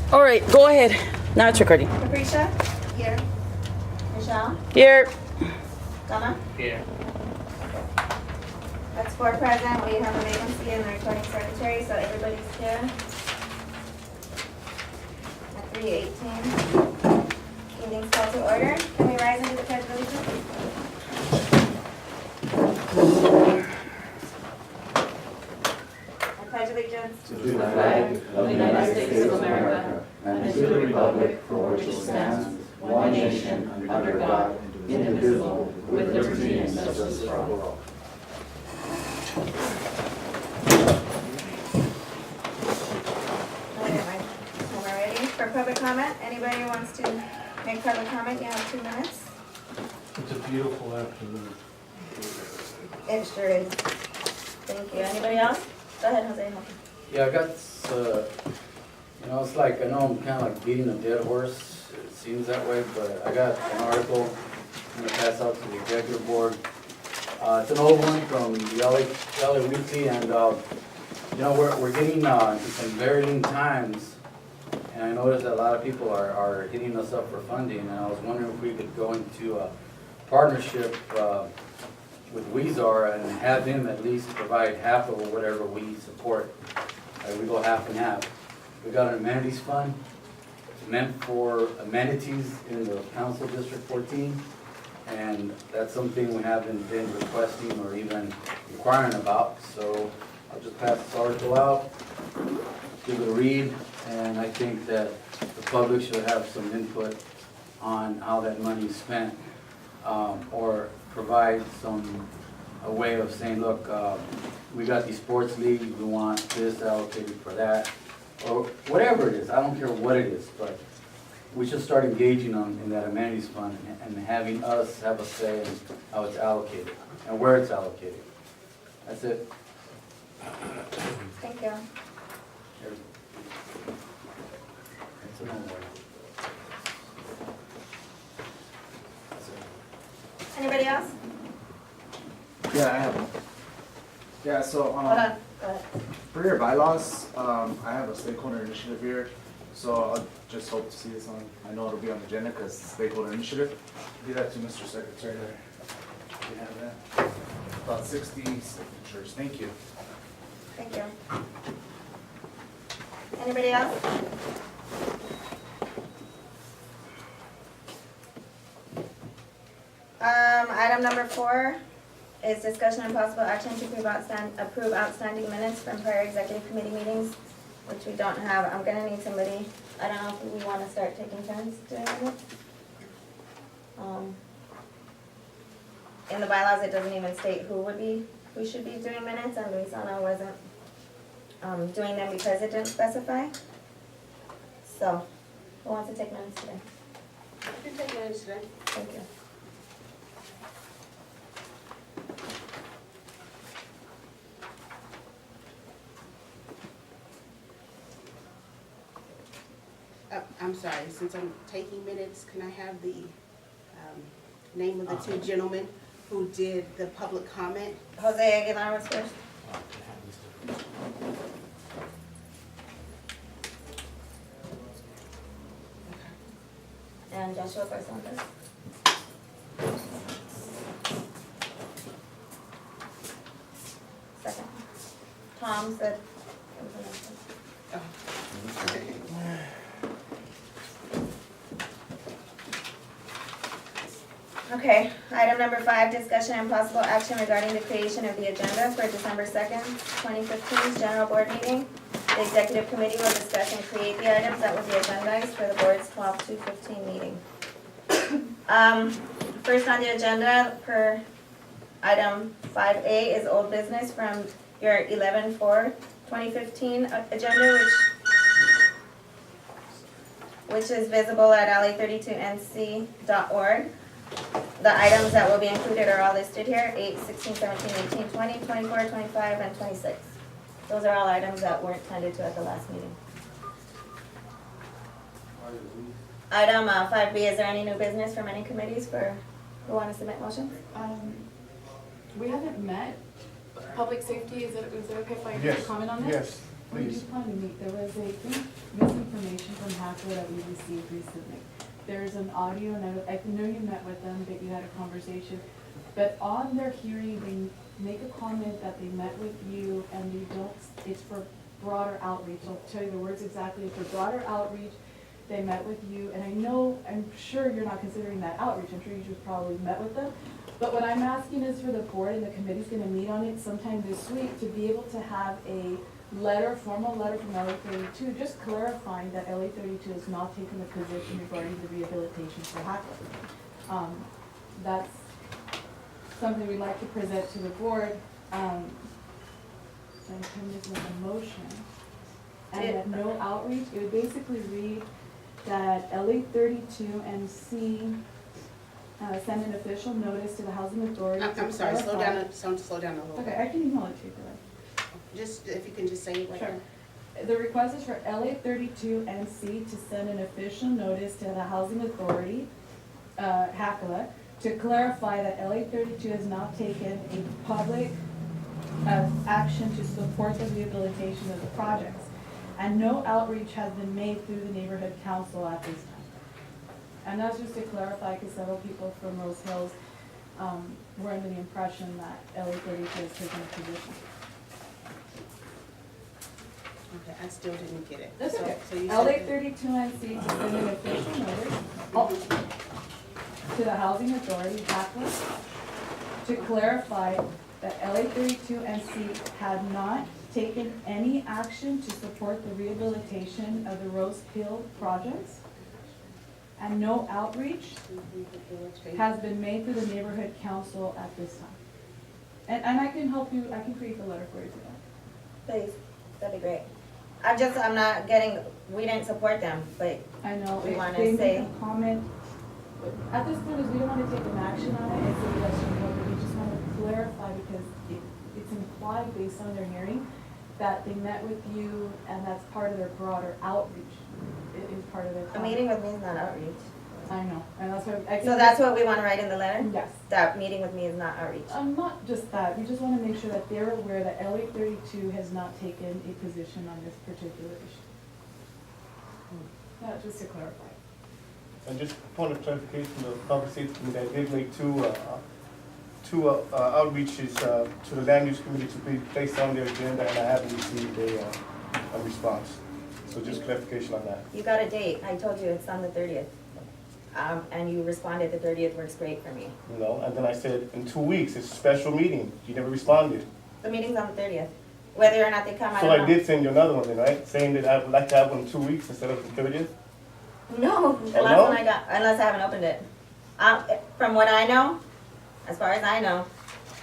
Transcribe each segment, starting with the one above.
All right, go ahead. Now it's recording. Capricia? Here. Michelle? Here. Donna? Here. That's 4 present. We have a vacancy in the recording secretary, so everybody's here. At 3:18. Meeting's called to order. Can we rise and do the pledge of allegiance? I pledge allegiance To the flag of the United States of America and to the republic for which it stands, one nation, under God, indivisible, with liberty and justice for all. Okay, we're ready for public comment. Anybody who wants to make public comment, you have 2 minutes. It's a beautiful afternoon. It sure is. Thank you. Anybody else? Go ahead, Jose. Yeah, I got, it's like, I know I'm kind of like beating a dead horse, it seems that way, but I got an article I'm gonna pass out to the executive board. It's an old one from the LA Weekly, and, we're getting into some varying times, and I noticed that a lot of people are hitting us up for funding, and I was wondering if we could go into a partnership with Weezar and have him at least provide half of whatever we support. We go half and half. We got an amenities fund. It's meant for amenities in the council district 14. And that's something we haven't been requesting or even inquiring about. So I'll just pass this article out, give it a read, and I think that the public should have some input on how that money is spent, or provide a way of saying, look, we got these sports leagues, we want this allocated for that, or whatever it is. I don't care what it is, but we should start engaging them in that amenities fund and having us have a say in how it's allocated and where it's allocated. That's it. Thank you. That's a no more. Anybody else? Yeah, I have one. Yeah, so, Hold on. Go ahead. for your bylaws, I have a stakeholder initiative here, so I just hope to see this on, I know it'll be on the agenda because stakeholder initiative. Give that to Mr. Secretary there. You have that? About 60 signatures, thank you. Thank you. Anybody else? Item number 4 is discussion and possible action to approve outstanding minutes from prior executive committee meetings, which we don't have. I'm gonna need somebody, I don't know if we wanna start taking turns doing it. In the bylaws, it doesn't even state who should be doing minutes, and Luisana wasn't doing them because it didn't specify. So, who wants to take minutes today? I can take minutes today. Thank you. I'm sorry, since I'm taking minutes, can I have the name of the 2 gentlemen who did the public comment? Jose Aguilar was first. And Joshua Barsantes. Second. Tom said. Oh. Okay, item number 5, discussion and possible action regarding the creation of the agenda for December 2nd, 2015's general board meeting. The executive committee will discuss and create the items that will be agendized for the board's 12/2/15 meeting. First on the agenda per item 5A is old business from your 11/4/2015 agenda, which is visible at la32nc.org. The items that will be included are all listed here, 8, 16, 17, 18, 20, 24, 25, and 26. Those are all items that weren't tended to at the last meeting. Item 5B, is there any new business from any committees who want to submit motions? We haven't met. Public safety, is it okay if I Yes, comment on this? yes. We do Please. plan to meet. There was a misinformation from Hackler that we received recently. There's an audio, and I know you met with them, that you had a conversation, but on their hearing, they make a comment that they met with you and you don't, it's for broader outreach. I'll tell you the words exactly. For broader outreach, they met with you, and I know, I'm sure you're not considering that outreach. I'm sure you just probably met with them. But what I'm asking is for the board, and the committee's gonna meet on it sometime this week, to be able to have a letter, formal letter from LA 32, just clarifying that LA 32 has not taken a position regarding the rehabilitation for Hackler. That's something we'd like to present to the board. So I'm turning this into a motion. And that no outreach, it would basically read that LA 32 and C send an official notice to the housing authority. I'm sorry, slow down a little Okay, bit. I can email it to you if you like. Just, if you can just say it like Sure. that. The request is for LA 32 and C to send an official notice to the housing authority, HACLA, to clarify that LA 32 has not taken a public action to support the rehabilitation of the projects. And no outreach has been made through the neighborhood council at this time. And that's just to clarify, because several people from Rose Hills were under the impression that LA 32 has taken a position. Okay, I still didn't get it. That's So- okay. So you LA said, 32 and C to send an official notice to the housing authority, HACLA, to clarify that LA 32 and C had not taken any action to support the rehabilitation of the Rose Hill projects, and no outreach has been made through the neighborhood council at this time. And I can help you, I can create the letter for you today. Please, that'd be great. I'm not getting, we didn't support them, but I know, We if wanna they make say- a comment, at this point, is we don't wanna take an action on it, it's a yes or no, but we just wanna clarify, because it's implied based on their hearing, that they met with you, and that's part of their broader outreach. It is part of their. a meeting with me is not outreach. I know, and that's why, I can. So that's what we wanna write in the letter? Yes. That meeting with me is not outreach. Not just that, we just wanna make sure that they're aware that LA 32 has not taken a position on this particular issue. Just to clarify. And just a point of clarification, the public safety committee, I did make two outreaches to the land use committee to be placed on their agenda, and I haven't received a response. So just clarification on that. You got a date, I told you it's on the 30th. And you responded the 30th works great for me. You know, and then I said, in 2 weeks, it's a special meeting. You never responded. The meeting's on the 30th. Whether or not they come, I So don't I know. did send you another one then, right? Saying that I would like to have one in 2 weeks instead of the 30th? No, the Oh, last no? one I got, unless I haven't opened it. From what I know, as far as I know,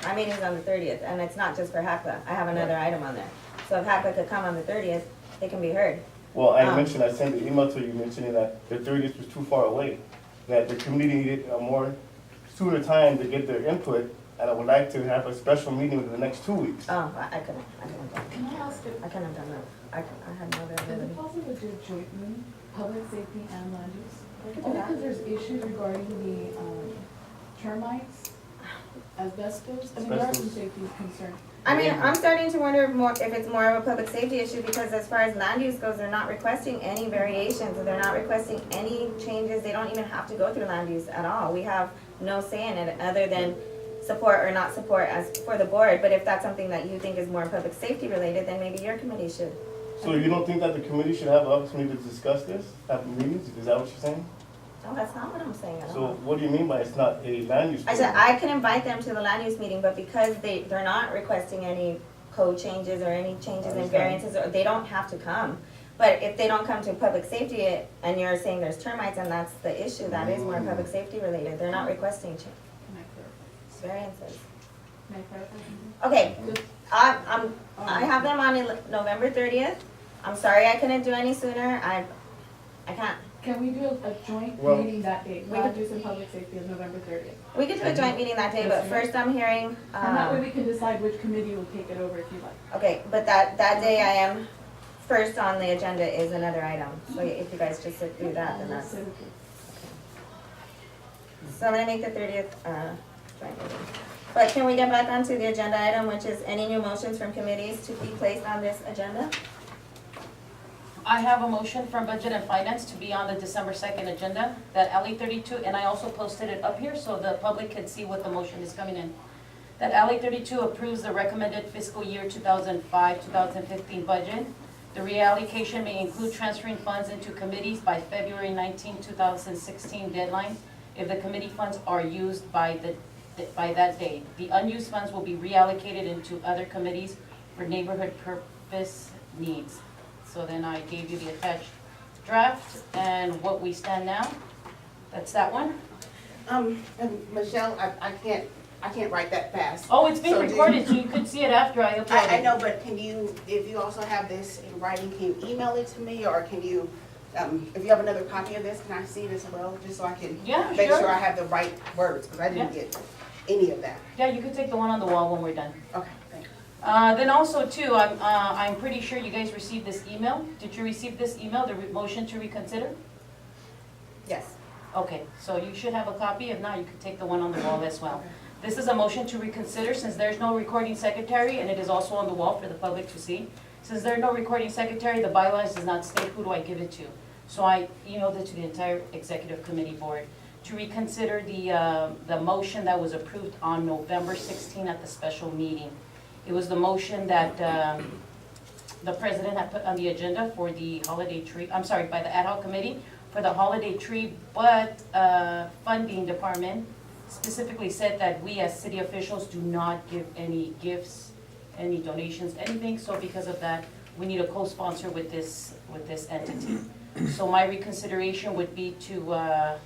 my meeting's on the 30th, and it's not just for HACLA. I have another item on there. So if HACLA could come on the 30th, they can be heard. Well, I Um, mentioned, I sent an email to you mentioning that the 30th was too far away, that the committee needed a more sooner time to get their input, and I would like to have a special meeting within the next 2 weeks. Oh, I couldn't do it. Can I ask if I couldn't have done that. I had no Is it availability. possible to do a joint meeting, public safety and land use? We could do Only that. because there's issues regarding the termites, asbestos, I mean, there are some Asbestos. safety concerns. I mean, I'm starting to wonder if it's more of a public safety issue, because as far as land use goes, they're not requesting any variations, or they're not requesting any changes. They don't even have to go through land use at all. We have no say in it, other than support or not support as for the board. But if that's something that you think is more public safety related, then maybe your committee should. So you don't think that the committee should have an opportunity to discuss this, have meetings? Is that what you're saying? No, that's not what I'm saying at So all. what do you mean by it's not a land use? I said, program? I can invite them to the land use meeting, but because they're not requesting any code changes or any changes in Understand. variances, or they don't have to come. But if they don't come to public safety, and you're saying there's termites, and that's the issue, that is more public safety related. They're not requesting Can I clarify? variances. Can I clarify something? Okay, Just- I have them on November 30th. I'm sorry I couldn't do any sooner. I can't. Can we do a joint Well- meeting that day? We Land could- use and public safety is November 30th. We could do a joint meeting that day, but first I'm hearing, And that way we can decide which committee will take it over if you like. okay, but that day I am, first on the agenda is another item. So if you guys just do that, then that's. So I'm gonna make the 30th, joint meeting. But can we get back onto the agenda item, which is any new motions from committees to be placed on this agenda? I have a motion from Budget and Finance to be on the December 2nd agenda, that LA 32, and I also posted it up here so the public can see what the motion is coming in. That LA 32 approves the recommended fiscal year 2005-2015 budget. The reallocation may include transferring funds into committees by February 19, 2016 deadline if the committee funds are used by that date. The unused funds will be reallocated into other committees for neighborhood purpose needs. So then I gave you the attached draft and what we stand now. That's that one. And Michelle, I can't write that fast. Oh, it's being So do- recorded, so you could see it after I upload it. I know, but can you, if you also have this in writing, can you email it to me, or can you, if you have another copy of this, can I see it as well, just so I can Yeah, make sure. sure I have the right words, because I didn't Yeah. get any of that. Yeah, you can take the one on the wall when we're done. Okay, thank you. Then also too, I'm pretty sure you guys received this email. Did you receive this email, the motion to reconsider? Yes. Okay, so you should have a copy. If not, you can take the one on the wall as well. Okay. This is a motion to reconsider since there's no recording secretary and it is also on the wall for the public to see. Since there's no recording secretary, the bylaws does not state who do I give it to. So I emailed it to the entire executive committee board to reconsider the motion that was approved on November 16 at the special meeting. It was the motion that the president had put on the agenda for the holiday tree, I'm sorry, by the ad hoc committee for the holiday tree, but funding department specifically said that we as city officials do not give any gifts, any donations, anything. So because of that, we need a co-sponsor with this entity. So my reconsideration would be to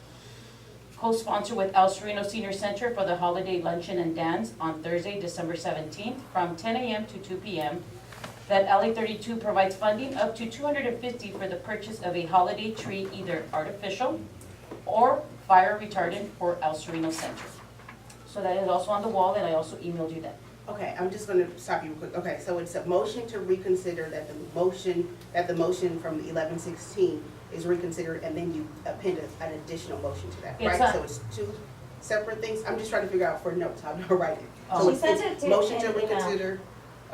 co-sponsor with El Sereno Senior Center for the holiday luncheon and dance on Thursday, December 17th from 10 a.m. to 2 p.m. That LA 32 provides funding up to $250 for the purchase of a holiday tree, either artificial or fire retardant for El Sereno Center. So that is also on the wall, and I also emailed you that. Okay, I'm just gonna stop you real quick. Okay, so it's a motion to reconsider that the motion from the 1116 is reconsidered, and then you append an additional motion to that, It's right? a- So it's two separate things? I'm just trying to figure out for notes how to write it. Oh. So She sent it to motion to an email. reconsider,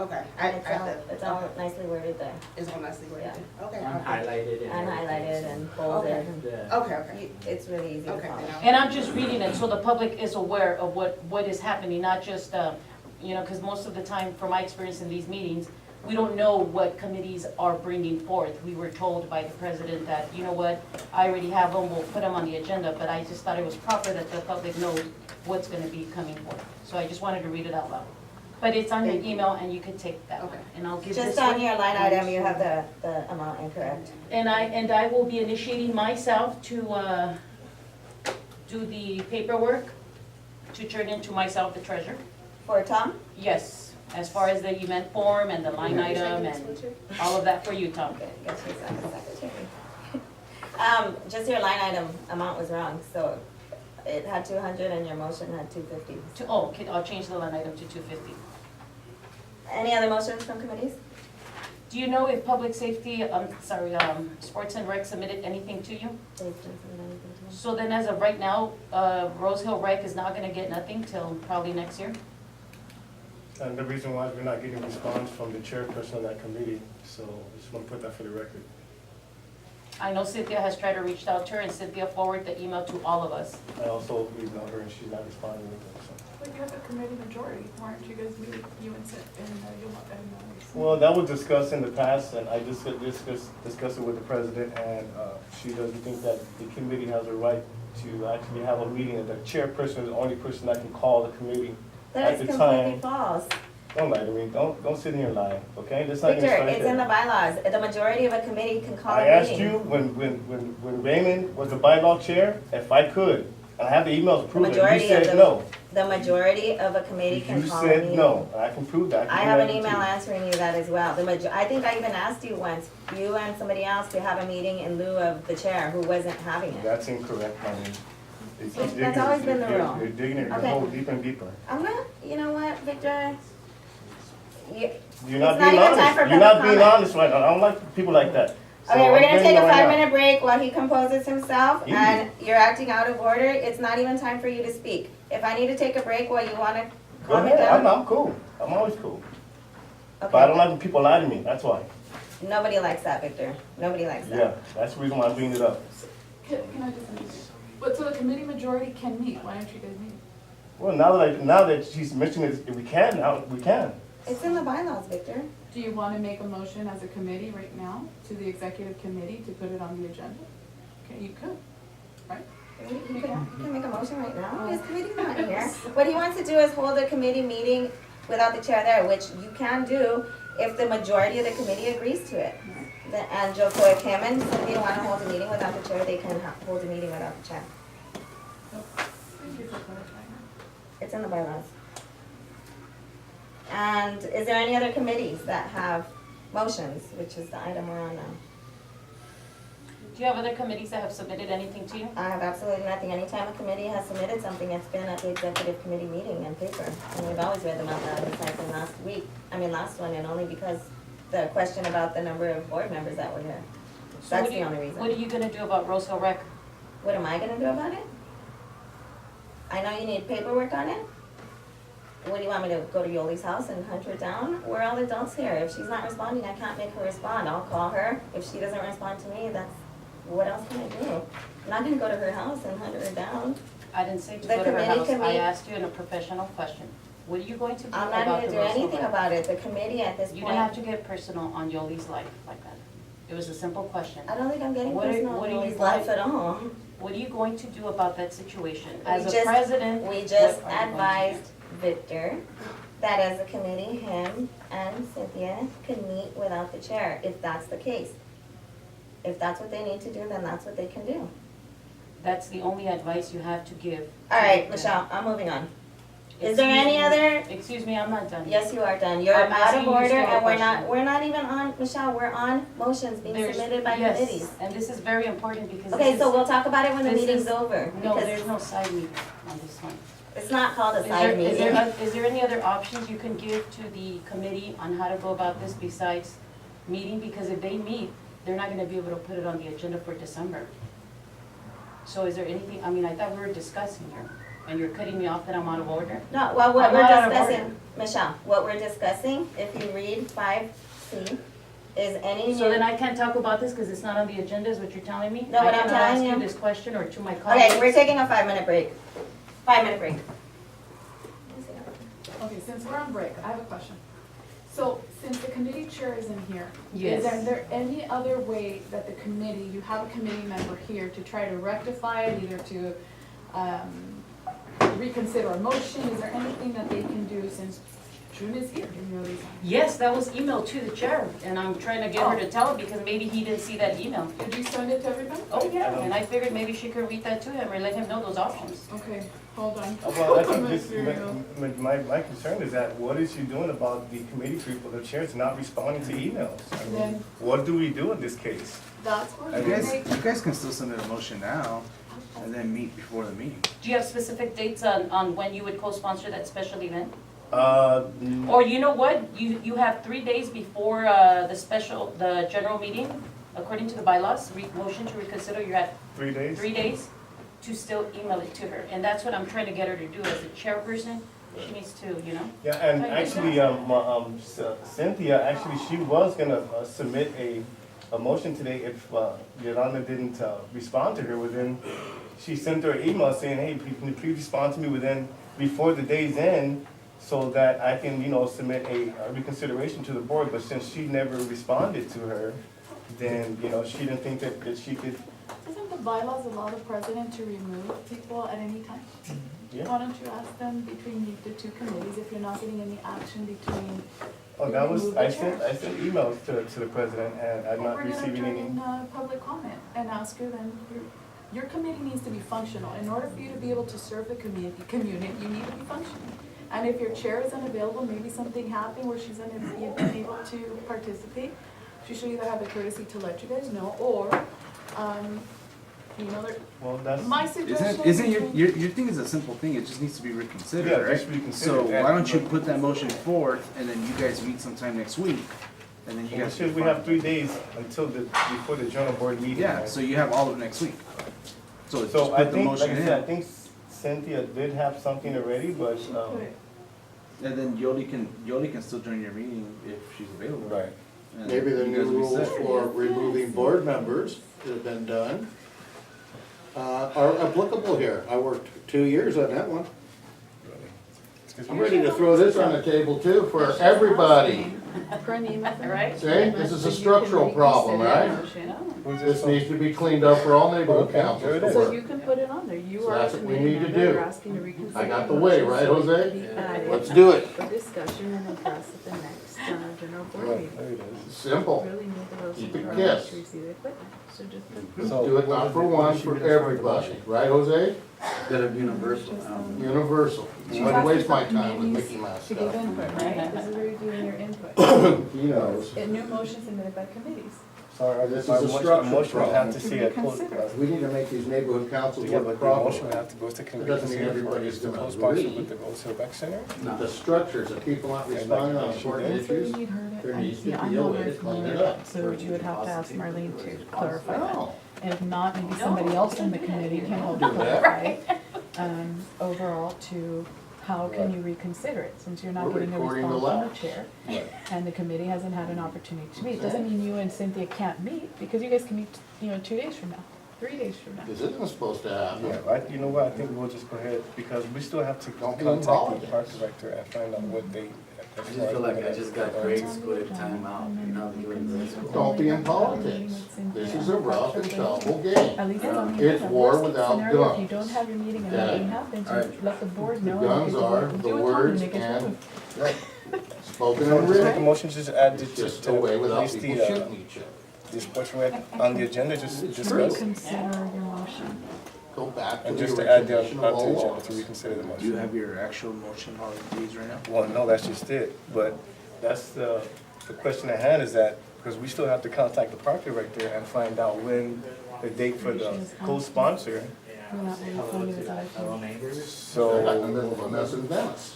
okay, I And have it's that. all nicely worded there, It's all nicely worded, okay. And Okay, highlighted and highlighted and bolded. Okay. and Yeah. okay. you- It's really easy to Okay, follow. then I'll- And I'm just reading it so the public is aware of what is happening, not just, because most of the time, from my experience in these meetings, we don't know what committees are bringing forth. We were told by the president that, you know what, I already have them, we'll put them on the agenda, but I just thought it was proper that the public knows what's gonna be coming forth. So I just wanted to read it out loud. But it's on your Thank you. email, and you can take that one, Okay. and I'll give this Just one. on your line item, you have the amount incorrect. And I will be initiating myself to do the paperwork, to turn into myself the treasurer. For Tom? Yes, as far as the event form and the line item and all of that for you, Tom. Okay, guess who's secretary? Just your line item amount was wrong, so it had 200 and your motion had 250. Okay, I'll change the line item to 250. Any other motions from committees? Do you know if public safety, sports and rec submitted anything to you? They didn't submit anything to me. So then as of right now, Rose Hill Rec is not gonna get nothing till probably next year? And the reason why is we're not getting a response from the chairperson of that committee, so I just want to put that for the record. I know Cynthia has tried to reach out to her, and Cynthia forwarded the email to all of us. I also emailed her and she's not responding with it, so. But you have a committee majority, why aren't you guys meeting, you and Well, that was discussed in the past, and I discussed it with the president, and she doesn't think that the committee has a right to actually have a meeting, and the chairperson is the only person that can call the committee That at is the completely time. false. Don't lie to me, don't sit here and lie, okay? That's not gonna Victor, start it's in the there. bylaws. The majority of a committee can call I a asked meeting. you, when Raymond was the bylaw chair, if I could, and I have the emails proving it, you majority of said the- no. The majority of a committee can You call a meeting. said no, and I can prove that. I can have an email it to email you. answering you that as well. I think I even asked you once, you and somebody else, to have a meeting in lieu of the chair who wasn't having it. That's incorrect, Marlene. You keep That's digging- always been the you're- rule. You're digging it, your Okay. hole deeper and deeper. I'm not, you know what, Victor? You- You're not It's not being even time honest. for You're public not being comment. honest right now. I don't like people like that. So Okay, we're I'm gonna telling take you a right now. 5-minute break while he composes himself, Easy. and you're acting out of order. It's not even time for you to speak. If I need to take a break while you wanna Go calm it ahead, down. I'm cool. I'm always cool. Okay. But I don't like when people lie to me, that's why. Nobody likes that, Victor. Nobody likes that. Yeah, that's the reason why I'm bringing it up. Can I just understand? But so the committee majority can meet, why aren't you guys meeting? Well, now that she's mentioning it, if we can, now we can. It's in the bylaws, Victor. Do you wanna make a motion as a committee right now to the executive committee to put it on the agenda? Okay, you could, right? You can make a motion right now. His committee's not here. What he wants to do is hold a committee meeting without the chair there, which you can do if the majority of the committee agrees to it. And Joe, if him and Cynthia want to hold a meeting without the chair, they can hold a meeting without the chair. Thank you for clarifying. It's in the bylaws. And is there any other committees that have motions, which is the item we're on now? Do you have other committees that have submitted anything to you? I have absolutely nothing. Anytime a committee has submitted something, it's been at the executive committee meeting in paper. And we've always read them out loud, besides the last one, and only because the question about the number of board members that were here. So That's what the only reason. What are you gonna do about Rose Hill Rec? What am I gonna do about it? I know you need paperwork on it. What do you want me to go to Yoli's house and hunt her down? We're all adults here. If she's not responding, I can't make her respond. I'll call her. If she doesn't respond to me, what else can I do? I'm not gonna go to her house and hunt her down. I didn't say to The go to her committee house, can I meet- asked you in a professional question. What are you going to do I'm about not the gonna do Rose Hill anything Rec? about it. The committee at this You didn't have point, to get personal on Yoli's life like that. It was a simple question. I don't think I'm getting What are- personal what on are you Yoli's life going- at all. What are you going to do about that situation? We As a just- president, We what just are you going to do? advised Victor that as a committee, him and Cynthia can meet without the chair, if that's the case. If that's what they need to do, then that's what they can do. That's the only advice you have to give. to All right, Victor. Michelle, I'm moving on. Is there Excuse any me. other? Excuse me, I'm not done. Yes, you are done. You're I'm out asking of you order still a and question. we're not even on, Michelle, we're on motions being There's- submitted by yes, committees. and this is very important because Okay, this so is- we'll talk about it when the this meeting's is- over. No, because there's no side meeting on this one. It's not called a Is side there, is meeting. there, is there any other options you can give to the committee on how to go about this besides meeting? Because if they meet, they're not gonna be able to put it on the agenda for December. So is there anything, I mean, I thought we were discussing here, and you're cutting me off that I'm out of order? No, well, what I'm we're not out of discussing, order. Michelle, what we're discussing, if you read 5C, is any new. So then I can't talk about this because it's not on the agenda, is what you're telling me? No, what I'm I cannot telling ask you- you this question or to my colleagues? Okay, we're taking a 5-minute break. 5-minute break. Okay, since we're on break, I have a question. So, since the committee chair isn't here, Yes. is there any other way that the committee, you have a committee member here to try to rectify it, either to reconsider a motion? Is there anything that they can do since June is here? Yes, that was emailed to the chair, and I'm trying to get her to tell it because maybe he didn't see that email. Did you send it to everybody? Oh, yeah, and I figured maybe she could read that to him or let him know those options. Okay, hold on. Well, I think I'm this, serious. my concern is that what is she doing about the committee people, the chairs not responding to emails? I mean, Then- what do we do in this case? That's what I you guess, make. you guys can still submit a motion now and then meet before the meeting. Do you have specific dates on when you would co-sponsor that special event? Mm, Or you know what, you have 3 days before the general meeting, according to the bylaws, motion to reconsider, you're at 3 days? 3 days to still email it to her. And that's what I'm trying to get her to do as a chairperson, she needs to, you know? Yeah, and I think actually, Cynthia, actually, she was gonna submit a motion today if Yolanda didn't respond to her within, she sent her an email saying, hey, can you please respond to me before the day's end, so that I can, submit a reconsideration to the board, but since she never responded to her, then, she didn't think that she could, Doesn't the bylaws allow the president to remove people at any time? yeah. Why don't you ask them between the two committees if you're not getting any action between? Oh, that was, Remove the I chair. sent emails to the president, and I'm not We're gonna receiving turn any. in public comment and ask her then, your committee needs to be functional. In order for you to be able to serve the community, you need to be functional. And if your chair is unavailable, maybe something happened where she's unable to participate, she should either have the courtesy to let you guys know, or, there, Well, that's. my suggestion. Isn't your thing is a simple thing, it just needs to be reconsidered, Yeah, right? just reconsidered. So why don't you put that motion forth and then you guys meet sometime next week? And then you Well, guys. we have 3 days before the general board meeting. Yeah, right? so you have all of next week. So just So I put the think, like motion I said, I in. think Cynthia did have something already, but, And then Yoli can still join your meeting if she's available. right. And Maybe the you new guys will be rules set. for removing board members that have been done are applicable here. I worked 2 years on that one. I'm ready to throw this on the table too for everybody. For an email. Right? See, this is a structural problem, right? This needs to be cleaned up for all neighborhood Okay, councils there it to is. So work. you can put it on there, you So are a that's what we committee need to member, do. you're asking to reconsider. I got the your way, motion, right, so it Jose? can be added Let's do it. For discussion and then pass at the next, general board Right, meeting. there it is. Simple. Really need the votes Keep in it order kiss. to receive the equipment, so just put. Let's So do it not for one, for everybody, right, Jose? Got a universal. Universal. You wouldn't waste my time with Mickey Mouse To give stuff. input, right? This is where you're doing your input. He knows. A new motion submitted by committees. Sorry, This is my a motion, structural motion would have problem. to see it close. Reconsider. We need to make these neighborhood councils Yeah, work but the motion would properly. have to go to committee. doesn't mean consider for everybody's it to gonna co-sponsor agree. with the Gold Seal Rec Center. The structures of people not responding on important That's where you issues, need her to, there needs to yeah, I'm be a not way very to clean familiar it with up. that, so you would have to ask Marlene to clarify that. No. And if not, maybe somebody else in the committee can help Do that. clarify, overall to how can you reconsider it, since you're not We're getting a recording the response from the laps. chair, Right. and the committee hasn't had an opportunity to meet. Doesn't mean you and Cynthia can't meet, because you guys can meet, 2 days from now, 3 days from now. This isn't supposed to happen. Yeah, you know what, I think we'll just go ahead, because we still have to Don't be contact involved. the park director and find out what they. I just feel like I just got grades good time out, doing this. Don't be in politics. This is a rough and tumble game. At least it's on the It's agenda. war Worst case without scenario, If you guns. don't have your meeting and Yeah. nothing happens, you Alright. let the board know. The and guns get are vote. the Do it, Tom, words make it and happen. spoken So and just make a written. motion, just add It's it just to a way without place people the, shooting each other. the sports rec on the agenda, just discuss. Reconsider your motion. Go back to And the just to add the, origination of onto all the agenda laws. to reconsider the Do you motion. have your actual motion on these right now? Well, no, that's just it, but that's the question at hand is that, because we still have to contact the park director and find out when the date for the co-sponsor, We're not really funding without a committee. They're in the so, middle of a mess in Venice.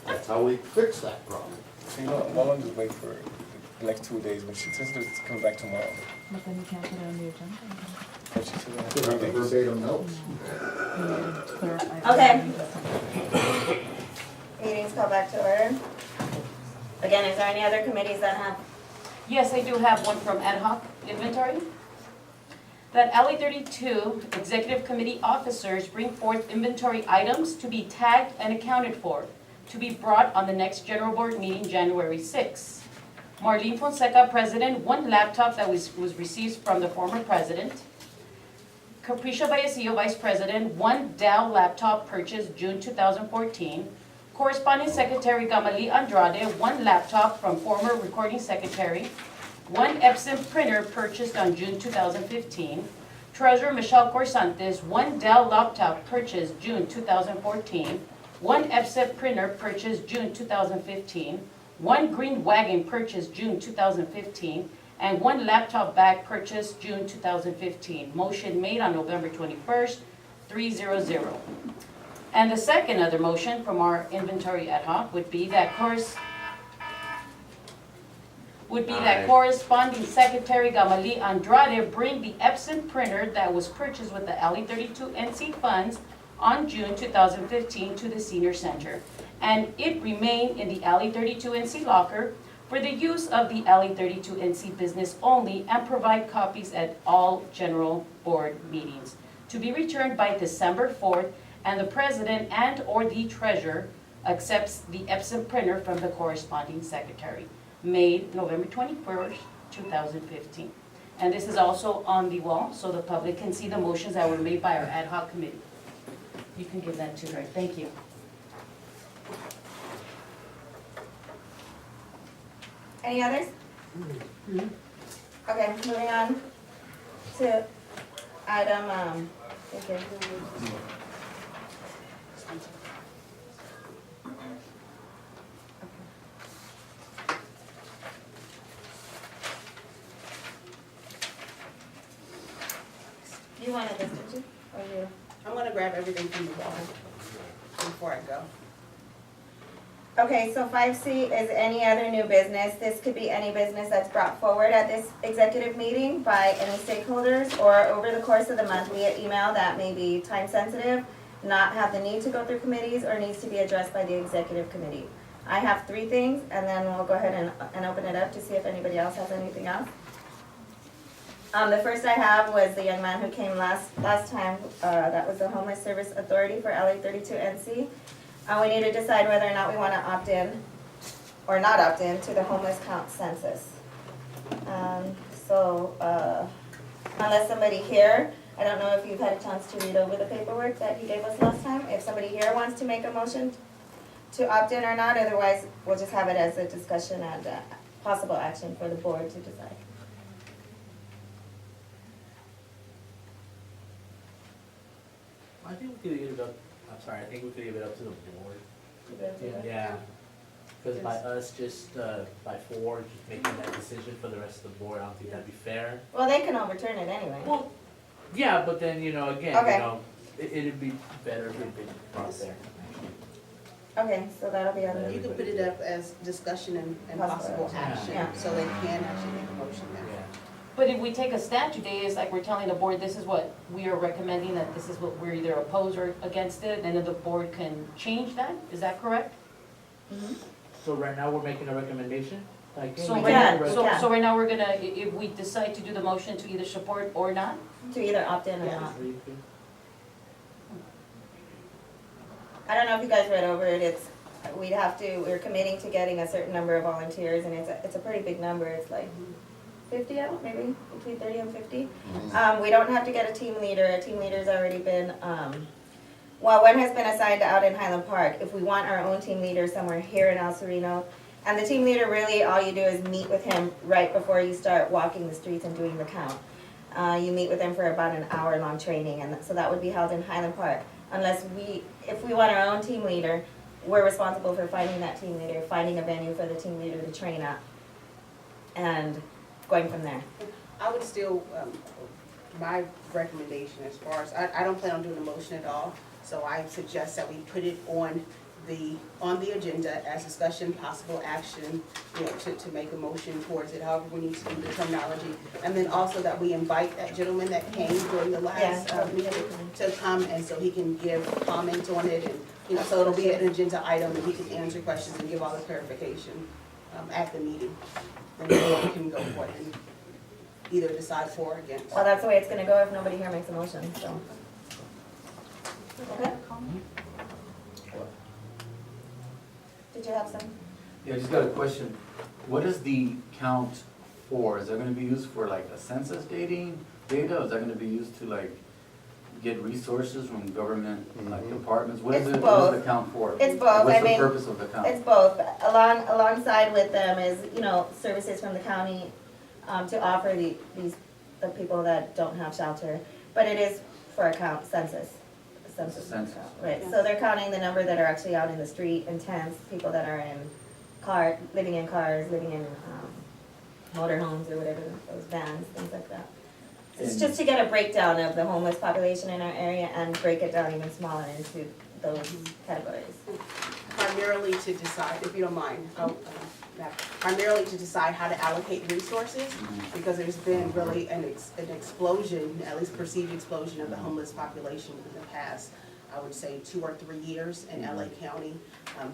That's how we fix that problem. you know, why don't we just wait for the next 2 days, when she says it's coming back tomorrow. But then you can't put it on the agenda. But she said we have Should have the 3 days. verbatim notes. You need to clarify. Okay. Meeting's called back to order. Again, is there any other committees that have, Yes, I do have one from ad hoc inventory. That LA 32 Executive Committee officers bring forth inventory items to be tagged and accounted for, to be brought on the next general board meeting, January 6th. Marlene Fonseca, President, 1 laptop that was received from the former president. Capricia Vallecillo, Vice President, 1 Dell laptop purchased June 2014. Corresponding Secretary Gamali Andrade, 1 laptop from former recording secretary. 1 Epson printer purchased on June 2015. Treasurer Michelle Corsantes, 1 Dell laptop purchased June 2014. 1 Epson printer purchased June 2015. 1 green wagon purchased June 2015. And 1 laptop bag purchased June 2015. Motion made on November 21st, 300. And the second other motion from our inventory ad hoc would be that corresponding Secretary Gamali Andrade bring the Epson printer that was purchased with the LE 32 NC funds on June 2015 to the senior center. And it remain in the LE 32 NC locker for the use of the LE 32 NC business only and provide copies at all general board meetings. To be returned by December 4th, and the president and/or the treasurer accepts the Epson printer from the corresponding secretary. Made November 21st, 2015. And this is also on the wall, so the public can see the motions that were made by our ad hoc committee. You can give that to her. Thank you. any others? Okay, moving on to item, okay. You wanted this, didn't you? Or you? I'm gonna grab everything from the wall before I go. Okay, so 5C is any other new business. This could be any business that's brought forward at this executive meeting by any stakeholders or over the course of the month via email that may be time sensitive, not have the need to go through committees, or needs to be addressed by the executive committee. I have 3 things, and then we'll go ahead and open it up to see if anybody else has anything else. The first I have was the young man who came last time, that was the Homeless Service Authority for LA 32NC. We need to decide whether or not we want to opt in or not opt in to the homeless count census. Unless somebody here, I don't know if you've had a chance to read over the paperwork that he gave us last time. If somebody here wants to make a motion to opt in or not, otherwise we'll just have it as a discussion and possible action for the board to decide. I think we could leave it up, I'm sorry, I think we could leave it up to the board. Yeah, because by us just, by 4, just making that decision for the rest of the board, I don't think that'd be fair. Well, they can overturn it anyway. Well, yeah, but then, again, Okay. It'd be better if it'd been brought there. Okay, so that'll be on the, You could put it up as discussion and possible action, Yeah. so they can actually make a motion then. Yeah. But if we take a statute, it's like we're telling the board, this is what we are recommending, that this is what we're either opposed or against it, and then the board can change that, is that correct? So right now, we're making a recommendation? Like, So We right can, now, we so, can. so right now, we're gonna, if we decide to do the motion to either support or not, to either opt in or Yeah. not. I don't know if you guys read over it, we're committing to getting a certain number of volunteers, and it's a pretty big number, it's like 50, maybe, between 30 and 50. We don't have to get a team leader, a team leader's already been, one has been assigned out in Highland Park. If we want our own team leader somewhere here in El Sereno, and the team leader, really, all you do is meet with him right before you start walking the streets and doing the count. You meet with him for about an hour-long training, and so that would be held in Highland Park. If we want our own team leader, we're responsible for finding that team leader, finding a venue for the team leader to train at, and going from there. I would still, my recommendation as far as, I don't plan on doing a motion at all, so I suggest that we put it on the agenda as discussion, possible action, to make a motion towards it, however we need to do the terminology. And then also that we invite that gentleman that came during the last meeting to come, and so he can give comments on it, and, so it'll be an agenda item, and he can answer questions and give all the clarification at the meeting. And then we can go for it and either decide for or against. Well, that's the way it's gonna go if nobody here makes a motion, so. Okay. Did you have some? Yeah, I just got a question. What is the count for? Is that gonna be used for like a census data? Is that gonna be used to like get resources from government, like departments? What is It's it, what is both. the count for? It's both. What's I the mean, purpose of the count? It's both. Alongside with them is, services from the county, to offer the people that don't have shelter. But it is for a census. Census. Right, so they're counting the number that are actually out in the street in tents, people that are living in cars, living in, motorhomes or whatever, those vans, things like that. It's And- just to get a breakdown of the homeless population in our area and break it down even smaller into those categories. Primarily to decide, if you don't mind, primarily to decide how to allocate resources, because there's been really an explosion, at least perceived explosion of the homeless population in the past, I would say 2 or 3 years in LA County.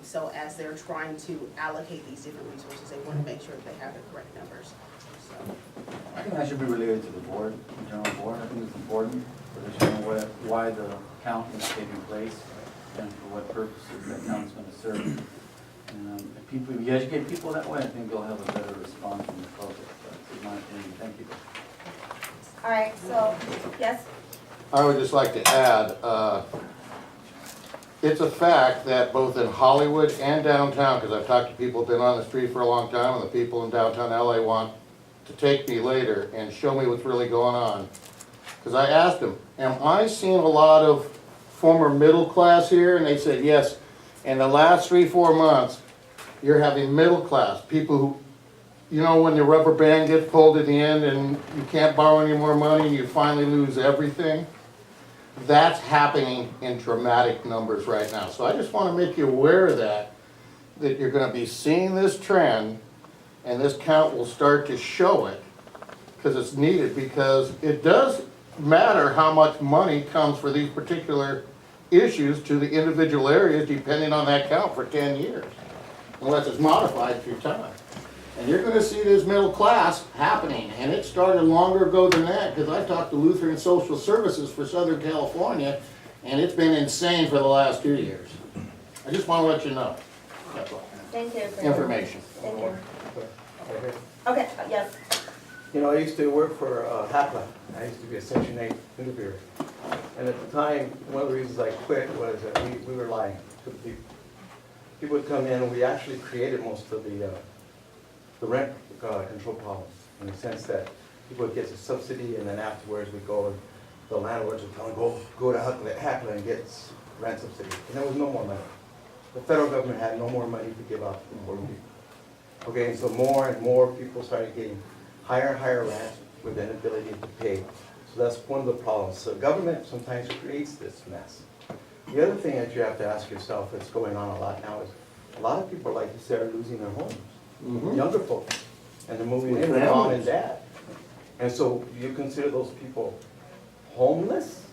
So as they're trying to allocate these different resources, they want to make sure that they have the correct numbers. So, I think that should be related to the board, the general board. I think it's important for them to know why the count is taking place and for what purposes that count is gonna serve. And if you educate people that way, I think they'll have a better response from the public. That's my opinion. Thank you. All right, so, yes? I would just like to add, it's a fact that both in Hollywood and downtown, because I've talked to people who've been on the street for a long time, and the people in downtown LA want to take me later and show me what's really going on. Because I asked them, am I seeing a lot of former middle class here? And they said, yes. In the last 3-4 months, you're having middle class, people who, when the rubber band gets pulled at the end and you can't borrow any more money and you finally lose everything. That's happening in dramatic numbers right now. So I just want to make you aware of that you're going to be seeing this trend, and this count will start to show it, because it's needed, because it does matter how much money comes for these particular issues to the individual areas depending on that count for 10 years. unless it's modified through time. And you're gonna see this middle class happening, and it started longer ago than that, because I talked to Lutheran Social Services for Southern California, and it's been insane for the last 2 years. I just wanna let you know, that's all, Thank you. for- information. Thank you. Okay, yes. You know, I used to work for HAPA. I used to be a Section 8 interviewer. And at the time, one of the reasons I quit was that we were lying to the people. People would come in, and we actually created most of the rent control problems, in the sense that people would get a subsidy, and then afterwards we go, and the landlords would tell them, go to HAPA and get rent subsidy. And there was no more money. The federal government had no more money to give out to poor people. Okay, and so more and more people started getting higher and higher rent with inability to pay. So that's one of the problems. So government sometimes creates this mess. The other thing that you have to ask yourself that's going on a lot now is, a lot of people, like you said, are losing their homes. Younger folks, and they're moving in with mom and dad. And so you consider those people homeless?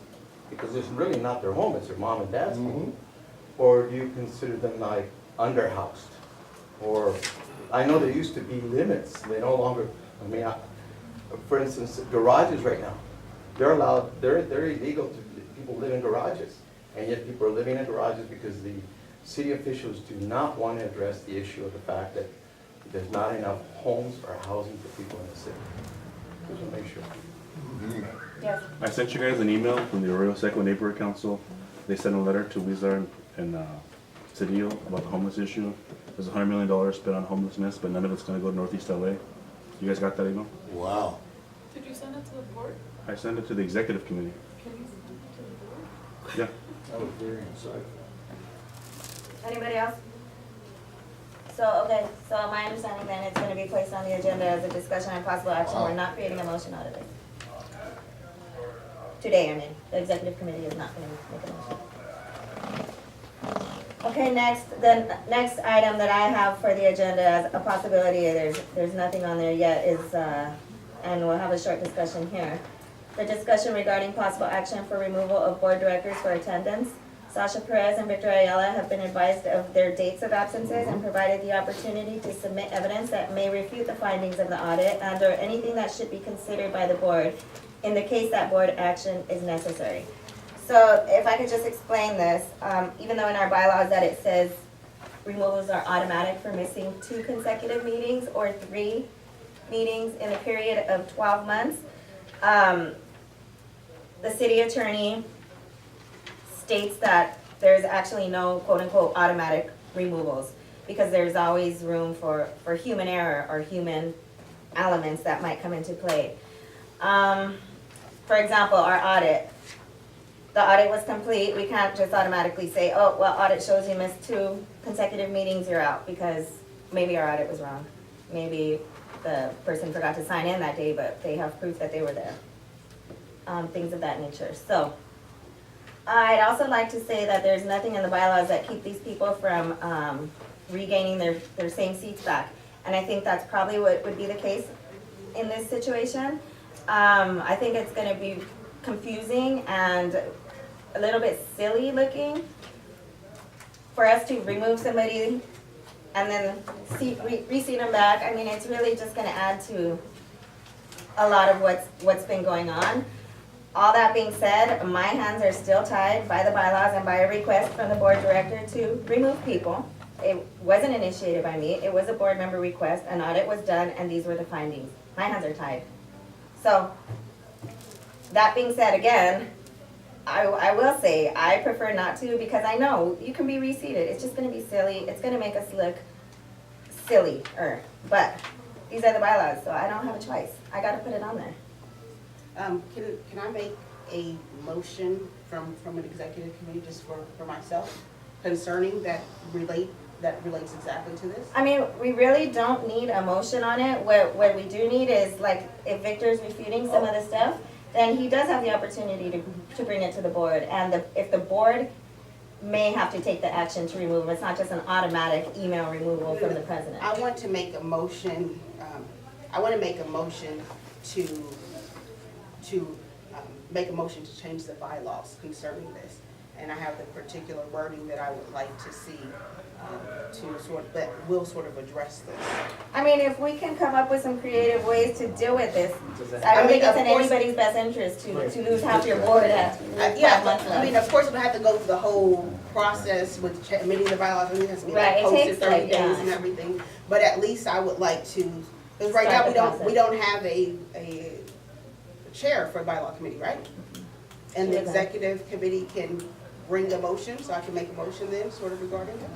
Because it's really not their home, it's their mom and dad's home. Or do you consider them like underhoused? Or, I know there used to be limits, they no longer, I mean, for instance, garages right now, they're allowed, they're illegal to, people live in garages. And yet people are living in garages because the city officials do not want to address the issue of the fact that there's not enough homes or housing for people in the city. Just to make sure. Yes. I sent you guys an email from the Arroyo Seco Neighborhood Council. They sent a letter to Wizard and Cedillo about the homeless issue. There's $100 million spent on homelessness, but none of it's gonna go to Northeast LA. You guys got that email? Wow. Did you send it to the board? I sent it to the executive committee. Can you send it to the board? Yeah. That was very insightful. Anybody else? So, okay, so my understanding then it's gonna be placed on the agenda as a discussion and possible action. We're not creating a motion out of it. Today, I mean, the executive committee is not gonna make a motion. Okay, next, the next item that I have for the agenda as a possibility, there's nothing on there yet, is, and we'll have a short discussion here. The discussion regarding possible action for removal of board directors for attendance. Sasha Perez and Victor Ayala have been advised of their dates of absences and provided the opportunity to submit evidence that may refute the findings of the audit and or anything that should be considered by the board in the case that board action is necessary. So if I could just explain this, even though in our bylaws that it says removals are automatic for missing 2 consecutive meetings or 3 meetings in a period of 12 months, the city attorney states that there's actually no quote-unquote automatic removals because there's always room for human error or human elements that might come into play. For example, our audit. The audit was complete. We can't just automatically say, oh, well, audit shows you missed 2 consecutive meetings, you're out, because maybe our audit was wrong. Maybe the person forgot to sign in that day, but they have proof that they were there. Things of that nature. So, I'd also like to say that there's nothing in the bylaws that keep these people from regaining their same seats back. And I think that's probably what would be the case in this situation. I think it's gonna be confusing and a little bit silly looking for us to remove somebody and then reseat them back. I mean, it's really just gonna add to a lot of what's been going on. All that being said, my hands are still tied by the bylaws and by a request from the board director to remove people. It wasn't initiated by me, it was a board member request, an audit was done, and these were the findings. My hands are tied. So, that being said, again, I will say, I prefer not to because I know you can be reseated. It's just gonna be silly, it's gonna make us look sillier. But these are the bylaws, so I don't have a choice. I gotta put it on there. Can I make a motion from an executive committee just for myself concerning that relates exactly to this? I mean, we really don't need a motion on it. What we do need is, like, if Victor's refuting some of the stuff, then he does have the opportunity to bring it to the board. And if the board may have to take the action to remove him, it's not just an automatic email removal from the president. I want to make a motion, to make a motion to change the bylaws concerning this. and I have the particular wording that I would like to see, that will sort of address this. I mean, if we can come up with some creative ways to deal with this, Does I don't mean, think it's of in course- anybody's best interest to lose half your board at 5 Yeah, months I mean, left. of course, we have to go through the whole process with amending the bylaws, and it has to be Right, like it posted takes, 30 like, days yeah. and everything. But at least I would like to, because right Start now, the we don't have a chair for bylaw committee, right? And the Sure. executive committee can bring a motion, so I can make a motion then, sort of regarding that.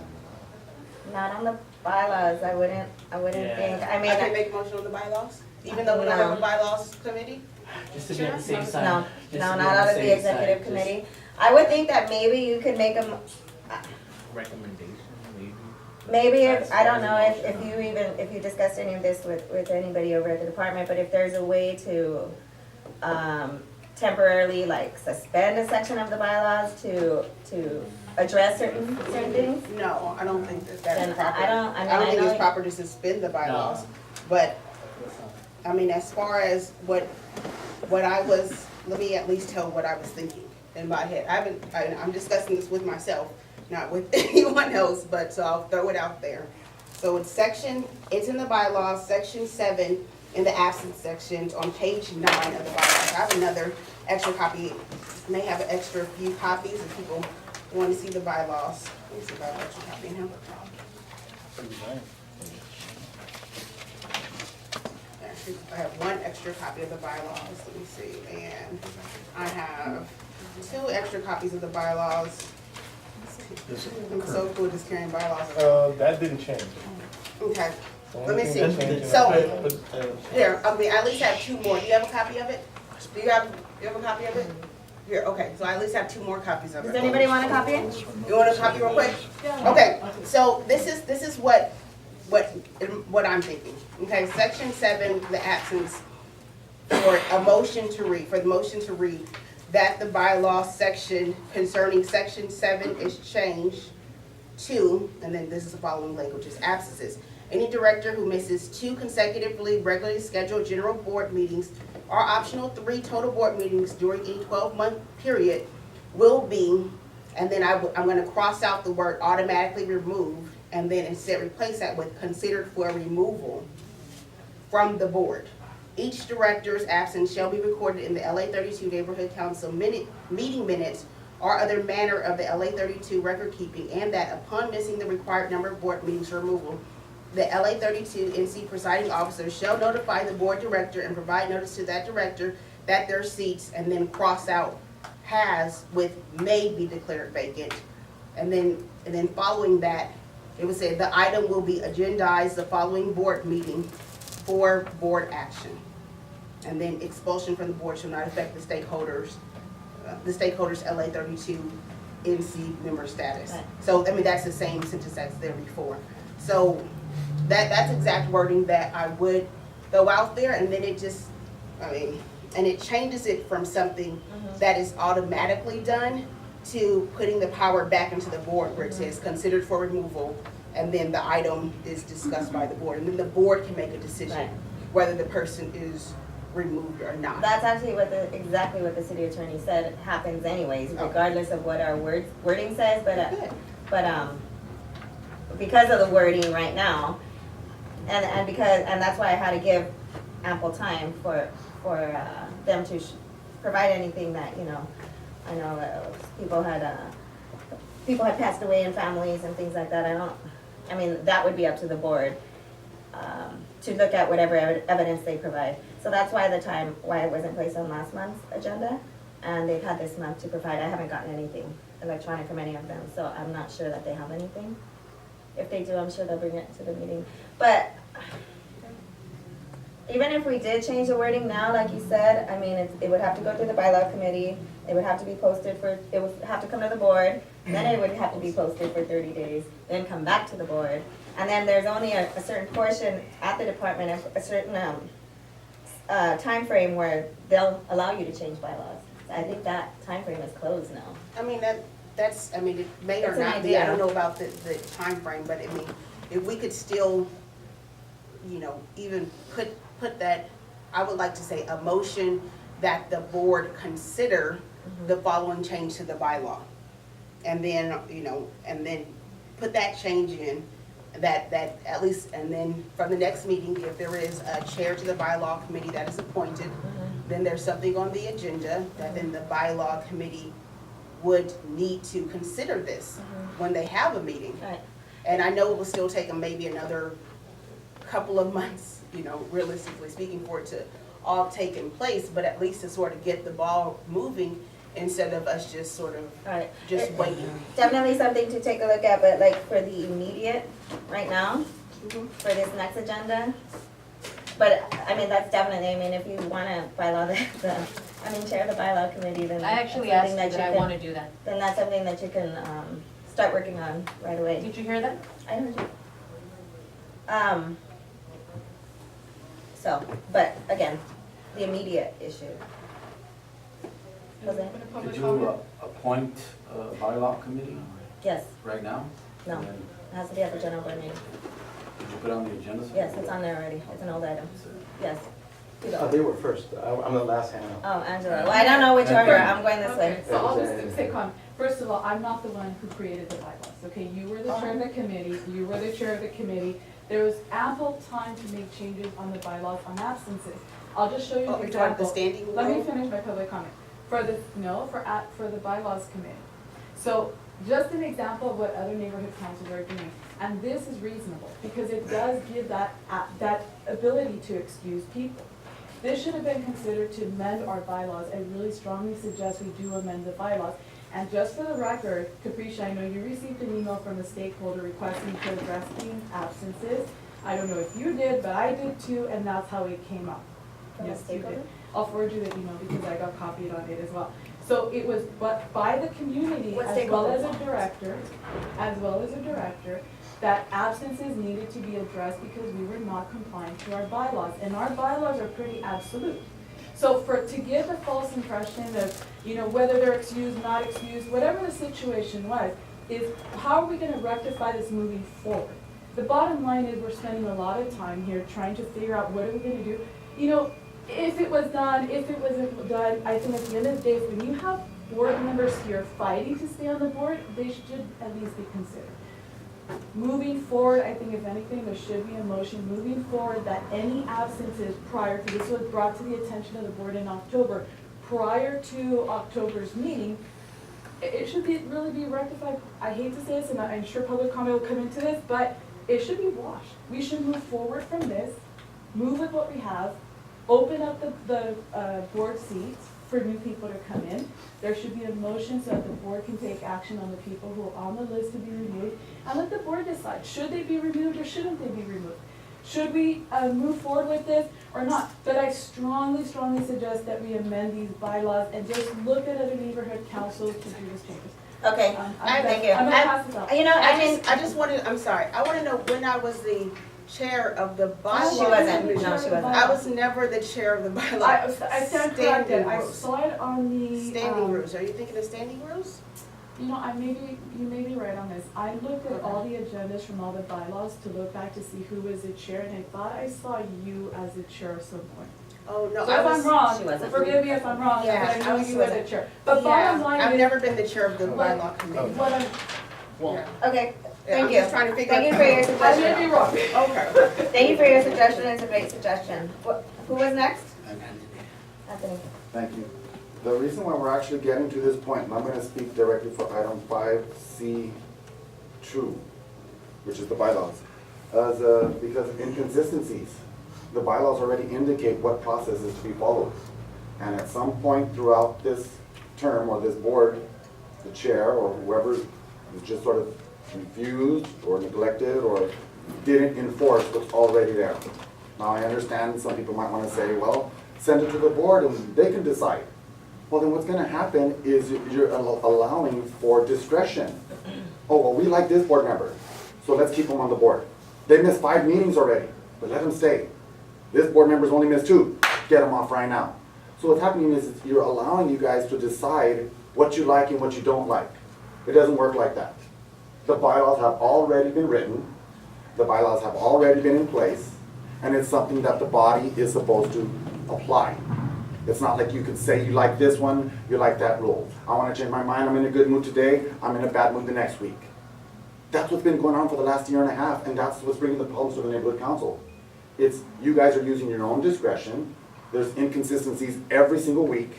Not on the bylaws, I wouldn't Yeah. think, I mean, I can make a motion on the bylaws, even though we don't have a No. bylaws committee? Just to be on the same side. no, just to no, be not on out of the same side, executive just committee. I would think that maybe you could make a, Recommendation, maybe. maybe if, I don't know if you discussed any of this with anybody over at the department, but if there's a way to, temporarily like suspend a section of the bylaws to address certain things. No, I don't think that that's Then proper. I don't- I mean, don't I think know it's it- proper to suspend the bylaws, but, I mean, as far as what I was, let me at least tell what I was thinking in my head. I'm discussing this with myself, not with anyone else, but, so I'll throw it out there. So it's in the bylaws, section 7, in the absence sections on page 9 of the bylaws. I have another extra copy, may have an extra few copies if people want to see the bylaws. Let me see if I have an extra copy in here. I have one extra copy of the bylaws, let me see, and I have 2 extra copies of the bylaws. I'm so cool just carrying bylaws. That didn't change. Okay, The let only me thing that see. changed in So, that- here, I mean, I at least have 2 more. Do you have a copy of it? Do you have a copy of it? Here, okay, so I at least have 2 more copies of it. Does anybody want a copy? You want a copy real quick? Okay, so this is what I'm thinking. Okay, section 7, the absence, for the motion to read, that the bylaw section concerning section 7 is changed to, and then this is the following language, is absences. Any director who misses 2 consecutively regularly scheduled general board meetings or optional 3 total board meetings during a 12-month period will be, and then I'm gonna cross out the word automatically removed, and then instead replace that with considered for removal from the board. Each director's absence shall be recorded in the LA 32 Neighborhood Council meeting minutes or other manner of the LA 32 record keeping, and that upon missing the required number of board meetings for removal, the LA 32 NC presiding officer shall notify the board director and provide notice to that director that their seats, and then cross out has with may be declared vacant. And then following that, it would say the item will be agendized the following board meeting for board action. And then expulsion from the board shall not affect the stakeholders LA 32 NC member status. Right. So, I mean, that's the same sentence that's there before. So that's exact wording that I would throw out there, and then it just, I mean, and it changes it from something that is automatically done to putting the power back into the board where it says considered for removal, and then the item is discussed by the board, and then the board can make a decision Right. whether the person is removed or not. That's actually exactly what the city attorney said happens anyways, Okay. regardless of what our wording says, Good. but because of the wording right now, and that's why I had to give ample time for them to provide anything that, you know, I know people had passed away in families and things like that. I mean, that would be up to the board to look at whatever evidence they provide. So that's why it wasn't placed on last month's agenda, and they've had this month to provide. I haven't gotten anything electronic from any of them, so I'm not sure that they have anything. If they do, I'm sure they'll bring it to the meeting. But even if we did change the wording now, like you said, I mean, it would have to go through the bylaw committee. It would have to be posted it would have to come to the board, then it would have to be posted for 30 days, then come back to the board. And then there's only a certain portion at the department, a certain time frame where they'll allow you to change bylaws. I think that time frame is closed now. I mean, that's, I mean, it may or It's an not be, I idea. don't know about the timeframe, but I mean, if we could still, you know, even put that, I would like to say a motion that the board consider the following change to the bylaw. and then, you know, and then put that change in, that at least, and then from the next meeting, if there is a chair to the bylaw committee that is appointed, then there's something on the agenda that then the bylaw committee would need to consider this when they have a meeting. Right. And I know it will still take them maybe another couple of months, you know, realistically speaking, for it to all take in place, but at least to sort of get the ball moving instead of us just sort of Right. just waiting. Definitely something to take a look at, but like for the immediate, right now, for this next agenda. But, I mean, that's definitely, I mean, if you wanna bylaw chair the bylaw committee, then. I actually that's asked something you that I you can- wanna do that. Then that's something that you can, start working on right away. Did you hear that? I heard you. So, but again, the immediate issue. Was it? Open a public Could comment. you appoint a bylaw committee Yes, right now? no, And it then has to be at the general board meeting. Could you put it on the agenda? Yes, it's on there already, it's an old item, yes. They were first. I'm the last hand up. Oh, Angela, well, I don't know which order, I'm going this way. Okay, so I'll just say comment. First of all, I'm not the one who created the bylaws, okay? You were the chair of the committee, you were the chair of the committee. There was ample time to make changes on the bylaws on absences. I'll just show you Oh, an you're talking about the example. standing Let me rule? finish my public comment. For the bylaws committee. So just an example of what other neighborhood councils are doing. And this is reasonable because it does give that ability to excuse people. This should have been considered to amend our bylaws. I really strongly suggest we do amend the bylaws. And just for the record, Capricia, I know you received an email from a stakeholder requesting to address the absences. I don't know if you did, but I did too, and that's how it came up. From a Yes, you stakeholder? did. I'll forward you the email because I got copied on it as well. So it was, but by the community, What as well as stakeholder? a director, that absences needed to be addressed because we were not compliant to our bylaws. And our bylaws are pretty absolute. So to give the false impression of, you know, whether they're excused, not excused, whatever the situation was, is how are we gonna rectify this moving forward? The bottom line is we're spending a lot of time here trying to figure out what are we gonna do. You know, if it was done, if it wasn't done, I think at the end of the day, when you have board members here fighting to stay on the board, they should at least be considered. Moving forward, I think if anything, there should be a motion moving forward that any absences prior to, this was brought to the attention of the board in October, prior to October's meeting, it should really be rectified. I hate to say this, and I'm sure public comment will come into this, but it should be washed. We should move forward from this, move with what we have, open up the board seats for new people to come in. There should be a motion so that the board can take action on the people who are on the list to be removed, and let the board decide, should they be removed or shouldn't they be removed? Should we move forward with this or not? But I strongly, strongly suggest that we amend these bylaws and just look at other neighborhood councils to do these changes. Okay, thank you. I'm gonna pass this out. You know, I just wanted, I'm sorry, I wanna know when I was the chair of the bylaw. She wasn't. committee. No, she wasn't. I was never the chair of the bylaw. I stand corrected, Standing I rules. saw it on the. Standing rules, are you thinking of standing rules? You know, you may be right on this. I looked at all the agendas from all the bylaws to look back to see who was the chair, and I thought I saw you as the chair at some point. Oh, no, So I if I'm was. she wrong, wasn't. forgive me if I'm wrong, but Yeah, I know I was- you were the chair. But bottom line I've is, never been the chair of the What- bylaw committee. what I'm, Yeah. Okay, Yeah, thank I'm you. just trying to figure Thank you out- for your I suggestion. may be wrong. Okay. Thank you for your suggestion, it's a great suggestion. Who was next? Anthony. Thank you. The reason why we're actually getting to this point, and I'm gonna speak directly for item 5C2, which is the bylaws, because of inconsistencies. The bylaws already indicate what process is to be followed. And at some point throughout this term or this board, the chair or whoever is just sort of confused or neglected or didn't enforce what's already there. Now, I understand some people might wanna say, well, send it to the board and they can decide. Well, then what's gonna happen is you're allowing for discretion. Oh, well, we like this board member, so let's keep them on the board. They missed 5 meetings already, but let them stay. This board member's only missed 2, get them off right now. So what's happening is you're allowing you guys to decide what you like and what you don't like. It doesn't work like that. The bylaws have already been written, the bylaws have already been in place, and it's something that the body is supposed to apply. It's not like you could say you like this one, you like that rule. I wanna change my mind, I'm in a good mood today, I'm in a bad mood the next week. That's what's been going on for the last year and a half, and that's what's bringing the problems to the neighborhood council. It's, you guys are using your own discretion, there's inconsistencies every single week,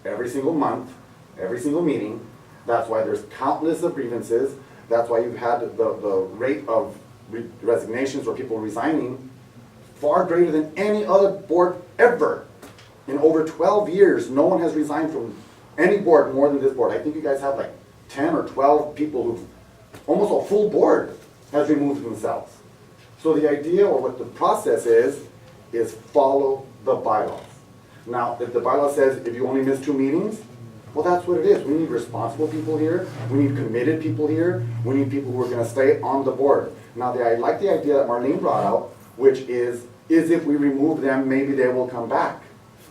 every single month, every single meeting. That's why there's countless of grievances, that's why you've had the rate of resignations or people resigning far greater than any other board ever. In over 12 years, no one has resigned from any board more than this board. I think you guys have like 10 or 12 people who've, almost a full board has removed themselves. So the idea or what the process is follow the bylaws. Now, if the bylaw says if you only miss 2 meetings, well, that's what it is. We need responsible people here. We need committed people here. We need people who are gonna stay on the board. Now, I like the idea that Marlene brought out, which is if we remove them, maybe they will come back.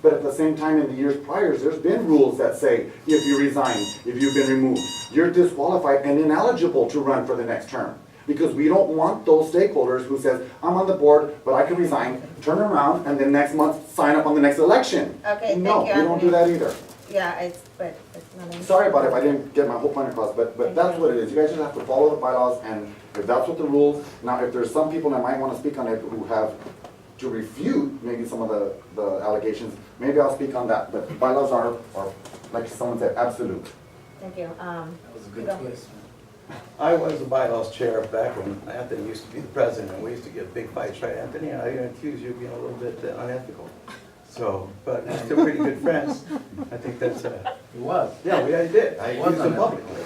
But at the same time, in the years prior, there's been rules that say, if you resign, if you've been removed, you're disqualified and ineligible to run for the next term. Because we don't want those stakeholders who says, I'm on the board, but I can resign, turn around, and then next month sign up on the next election. Okay, thank No, you, we don't do that Anthony. either. Yeah, it's not. Sorry about it if I didn't get my whole point across, but that's what it is. You guys just have to follow the bylaws, and if that's what the rules, now if there's some people that might want to speak on it who have to refute maybe some of the allegations, maybe I'll speak on that, but bylaws are, like someone said, absolute. Thank you. That was a good Go. twist. I was the bylaws chair back when Anthony used to be the president, and we used to get big fights, right, Anthony? And I even accuse you of being a little bit unethical. So, but we're still pretty good friends. I think that's, It was. yeah, I did. I Was accused him unethical. publicly.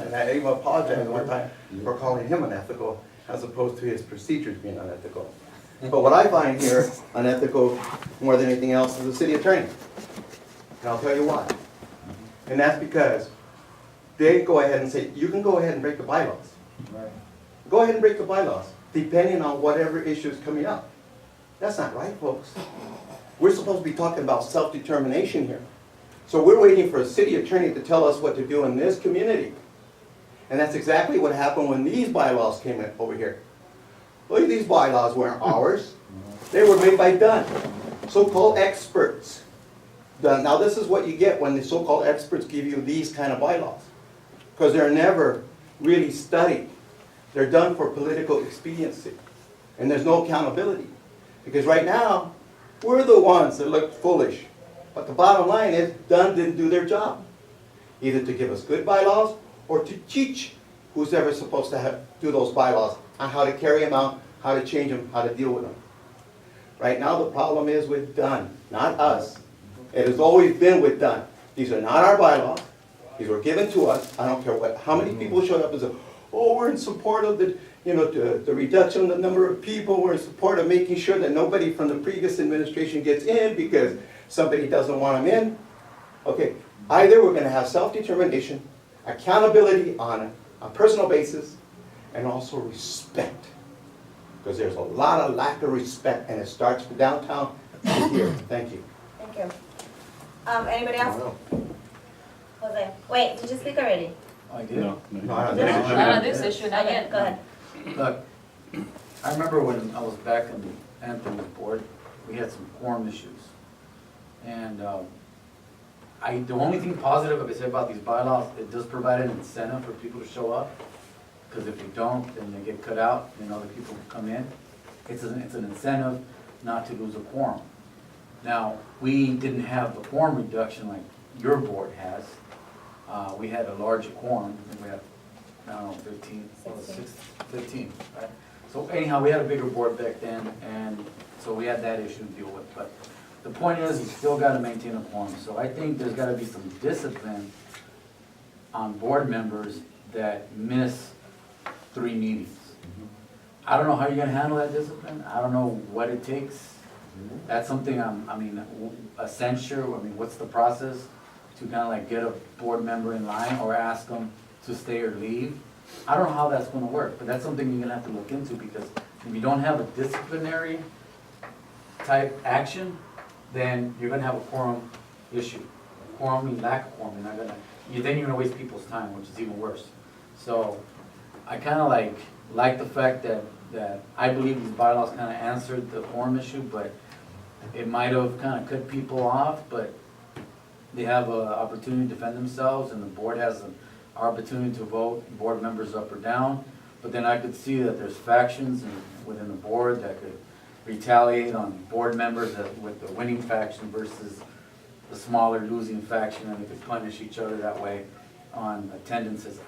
And I even apologized one time for calling him unethical as opposed to his procedures being unethical. But what I find here unethical more than anything else is the city attorney. And I'll tell you why. And that's because they go ahead and say, you can go ahead and break the bylaws. Right. Go ahead and break the bylaws, depending on whatever issue is coming up. That's not right, folks. We're supposed to be talking about self-determination here. So we're waiting for a city attorney to tell us what to do in this community. And that's exactly what happened when these bylaws came in over here. Look at these bylaws weren't ours. They were made by Dunn, so-called experts. Dunn. Now this is what you get when the so-called experts give you these kind of bylaws. Because they're never really studied. They're done for political expediency. And there's no accountability. Because right now, we're the ones that look foolish. But the bottom line is, Dunn didn't do their job. Either to give us good bylaws, or to teach who's ever supposed to do those bylaws on how to carry them out, how to change them, how to deal with them. Right now, the problem is with Dunn, not us. It has always been with Dunn. These are not our bylaws. These were given to us. I don't care how many people showed up and said, oh, we're in support of the reduction of the number of people. We're in support of making sure that nobody from the previous administration gets in because somebody doesn't want them in. Okay, either we're going to have self-determination, accountability on a personal basis, and also respect. Because there's a lot of lack of respect, and it starts from downtown to here. Thank you. Thank you. Anybody else? Jose, wait, did you speak already? I did. No, Not on this issue, not Okay, yet. go ahead. Look, I remember when I was back in Anthony's board, we had some quorum issues. And the only thing positive I can say about these bylaws, it does provide an incentive for people to show up. Because if you don't, then they get cut out, and other people come in. It's an incentive not to lose a quorum. Now, we didn't have the quorum reduction like your board has. We had a larger quorum, I think we had, I don't know, 15, 15, right? So anyhow, we had a bigger board back then, and so we had that issue to deal with. But the point is, you still gotta maintain a quorum. So I think there's gotta be some discipline on board members that miss 3 meetings. I don't know how you're gonna handle that discipline. I don't know what it takes. That's something a censure, what's the process to kind of like get a board member in line or ask them to stay or leave? I don't know how that's gonna work, but that's something you're gonna have to look into, because if you don't have a disciplinary type action, then you're gonna have a quorum issue. Quorum means lack of quorum, then you're gonna waste people's time, which is even worse. So I kind of like the fact that I believe these bylaws kind of answered the quorum issue, but it might have kind of cut people off, but they have an opportunity to defend themselves, and the board has an opportunity to vote board members up or down. But then I could see that there's factions within the board that could retaliate on board members with the winning faction versus the smaller losing faction, and they could punish each other that way on attendances.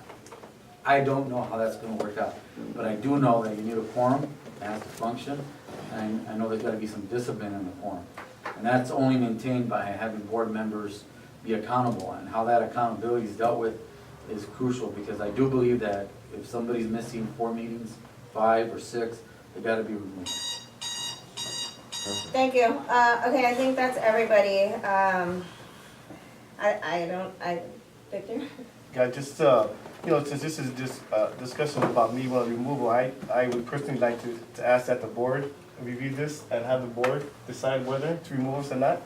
I don't know how that's gonna work out, but I do know that you need a quorum, it has to function, and I know there's gotta be some discipline in the quorum. And that's only maintained by having board members be accountable, and how that accountability is dealt with is crucial, because I do believe that if somebody's missing 4 meetings, 5 or 6, they gotta be removed. Thank you. Okay, I think that's everybody. Victor? Yeah, just, since this is just discussion about me wanting removal, I would personally like to ask that the board review this and have the board decide whether to remove us or not.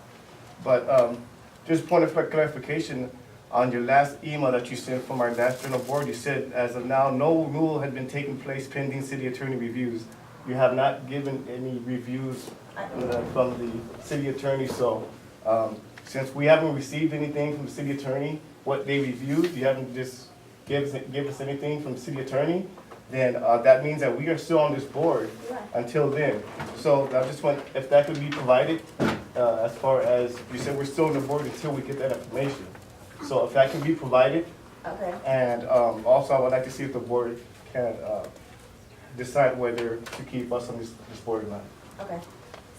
But just point of clarification, on your last email that you sent from our national board, you said, as of now, no removal had been taking place pending city attorney reviews. You have not given any reviews from the city attorney, so since we haven't received anything from the city attorney, what they reviewed, you haven't just give us anything from the city attorney, then that means that we are still on this board until then. So I just want, if that could be provided, as far as, you said we're still on the board until we get that information. So if that can be provided. Okay. And also I would like to see if the board can decide whether to keep us on this board or not. Okay.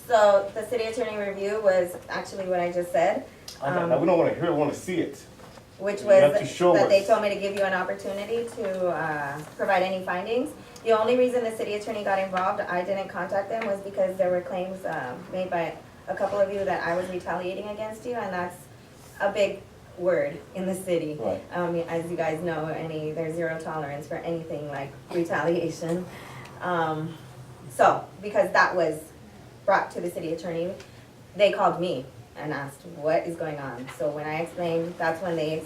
So the city attorney review was actually what I just said. We don't want to hear it, we want to see it. Which You was have to show that they us. told me to give you an opportunity to provide any findings. The only reason the city attorney got involved, I didn't contact them, was because there were claims made by a couple of you that I was retaliating against you, and that's a big word in the city. Right. As you guys know, there's zero tolerance for anything like retaliation. So, because that was brought to the city attorney, they called me and asked what is going on. So when I explained, that's when they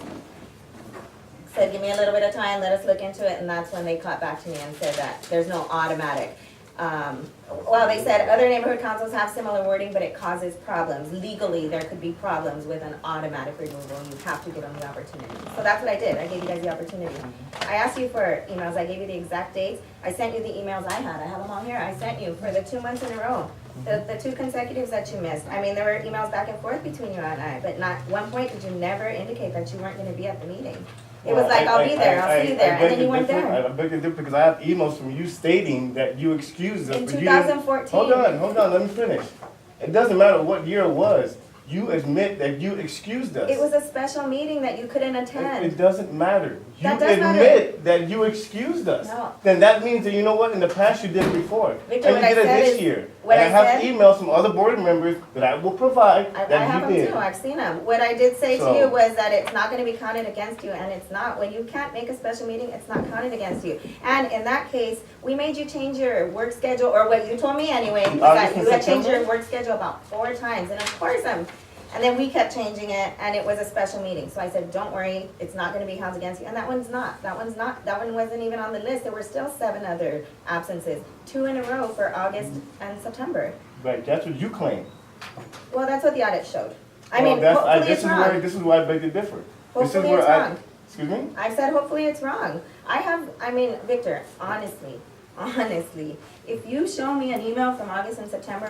said, give me a little bit of time, let us look into it, and that's when they got back to me and said that there's no automatic. Well, they said other neighborhood councils have similar wording, but it causes problems. Legally, there could be problems with an automatic removal. You have to give them the opportunity. So that's what I did. I gave you guys the opportunity. I asked you for emails. I gave you the exact dates. I sent you the emails I had. I have them all here. I sent you for the 2 months in a row. The 2 consecutives that you missed. I mean, there were emails back and forth between you and I, but not one point did you never indicate that you weren't gonna be at the meeting. It was like, I'll be there, I'll see you there, and then you weren't there. I beg to differ because I have emails from you stating that you excused us. In but you didn't- 2014. Hold on, let me finish. It doesn't matter what year it was. You admit that you excused us. It was a special meeting that you couldn't It attend. doesn't matter. You That does matter. admit that you excused us. No. Then that means that, you know what, in the past you did it before. Victor, And what you I did it said this is- year. what And I I have said- emails from other board members that I will provide I that have you them did. too, I've seen them. What I did say to So- you was that it's not gonna be counted against you, and it's not. When you can't make a special meeting, it's not counted against you. And in that case, we made you change your work schedule, or what you told me anyway, August that and you had changed September? your work schedule about 4 times, and of course and then we kept changing it, and it was a special meeting. So I said, don't worry, it's not gonna be held against you, and that one wasn't even on the list. There were still 7 other absences, 2 in a row for August and September. Right, that's what you claim. Well, that's what the audit showed. I Well, mean, that's- hopefully this it's is wrong. This is why I beg to differ. This is Hopefully where it's wrong. Excuse me? I said hopefully it's wrong. Victor, honestly, if you show me an email from August and September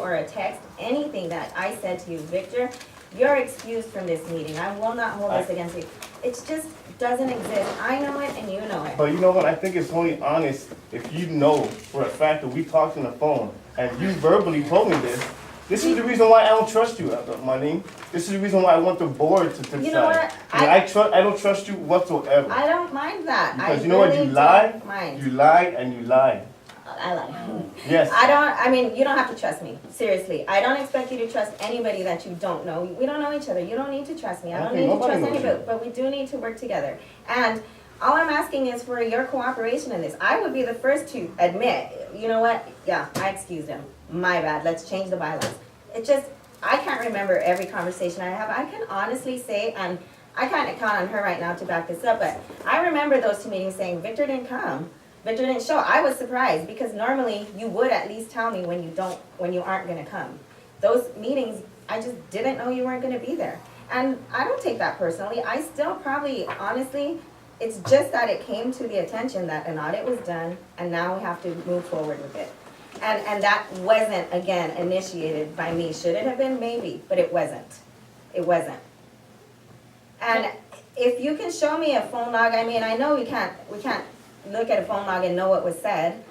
or a text, anything that I said to you, Victor, you're excused from this meeting. I will not hold this against you. It just doesn't exist. I know it and you know it. But you know what, I think it's only honest if you know for a fact that we talked on the phone and you verbally told me this. This is the reason why I don't trust you, Marlene. This is the reason why I want the board to decide. You know what? I don't trust you whatsoever. I don't mind that. Because you know what, you lie, Mind. you lie, and you lie. I lie. Yes. You don't have to trust me. Seriously. I don't expect you to trust anybody that you don't know. We don't know each other. You don't need to trust me. I don't Okay, need to nobody trust knows anybody, you. but we do need to work together. And all I'm asking is for your cooperation in this. I would be the first to admit, you know what? Yeah, I excused him. My bad. Let's change the bylaws. I can't remember every conversation I have. I can honestly say, and I can't count on her right now to back this up, but I remember those 2 meetings saying, Victor didn't come. Victor didn't show. I was surprised because normally you would at least tell me when you aren't gonna come. those meetings, I just didn't know you weren't gonna be there. And I don't take that personally, I still probably, honestly, it's just that it came to the attention that an audit was done, and now we have to move forward with it. And that wasn't, again, initiated by me, should it have been? Maybe, but it wasn't. It wasn't. And if you can show me a phone log, I mean, I know we can't look at a phone log and know what was said,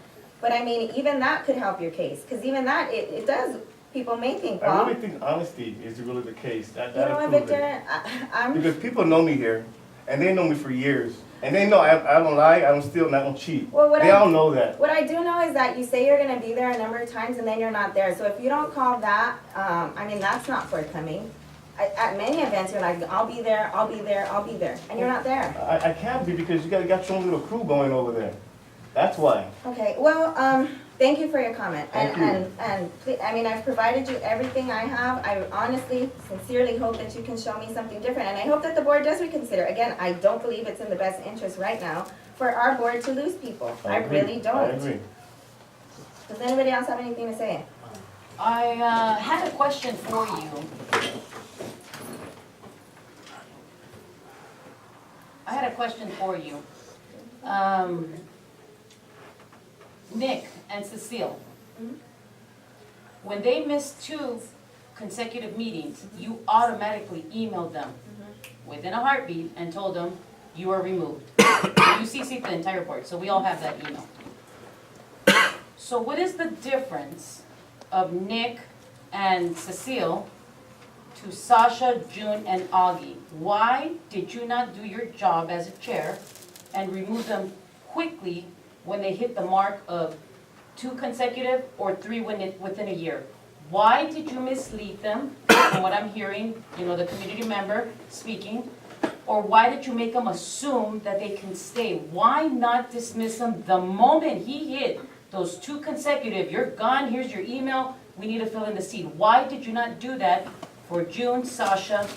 but I mean, even that could help your case, because even that, it does, people may think, I well, really think honesty is really the case, that you know what, proves it. Victor, I'm, Because people know me here, and they know me for years, and they know I don't lie, I don't steal, and I don't cheat. Well, They all know that. what I do know is that you say you're gonna be there a number of times and then you're not there, so if you don't call that, I mean, that's not forthcoming. At many events, you're like, I'll be there, I'll be there, I'll be there, and you're not there. I can't be because you got your own little crew going over there. That's why. Okay, well, thank you for your comment. Thank you. And, I mean, I've provided you everything I have. I honestly, sincerely hope that you can show me something different. And I hope that the board does reconsider. Again, I don't believe it's in the best interest right now for our board to lose people. I agree. really don't. I agree. Does anybody else have anything to say? I had a question for you. Nick and Cecile, when they missed 2 consecutive meetings, you automatically emailed them within a heartbeat and told them you are removed. You CC'd the entire board, so we all have that email. So what is the difference of Nick and Cecile to Sasha, June, and Augie? Why did you not do your job as a chair and remove them quickly when they hit the mark of 2 consecutive or 3 within a year? Why did you mislead them, from what I'm hearing, the community member speaking, or why did you make them assume that they can stay? Why not dismiss them the moment he hit those 2 consecutive, you're gone, here's your email, we need to fill in the seat? Why did you not do that for June, Sasha,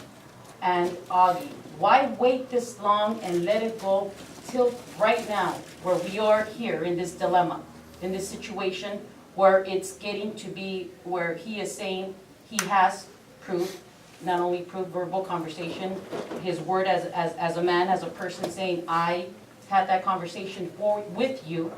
and Augie? Why wait this long and let it go till right now, where we are here in this dilemma, in this situation where it's getting to be where he is saying he has proof, not only proof, verbal conversation, his word as a man, as a person saying, I had that conversation with you.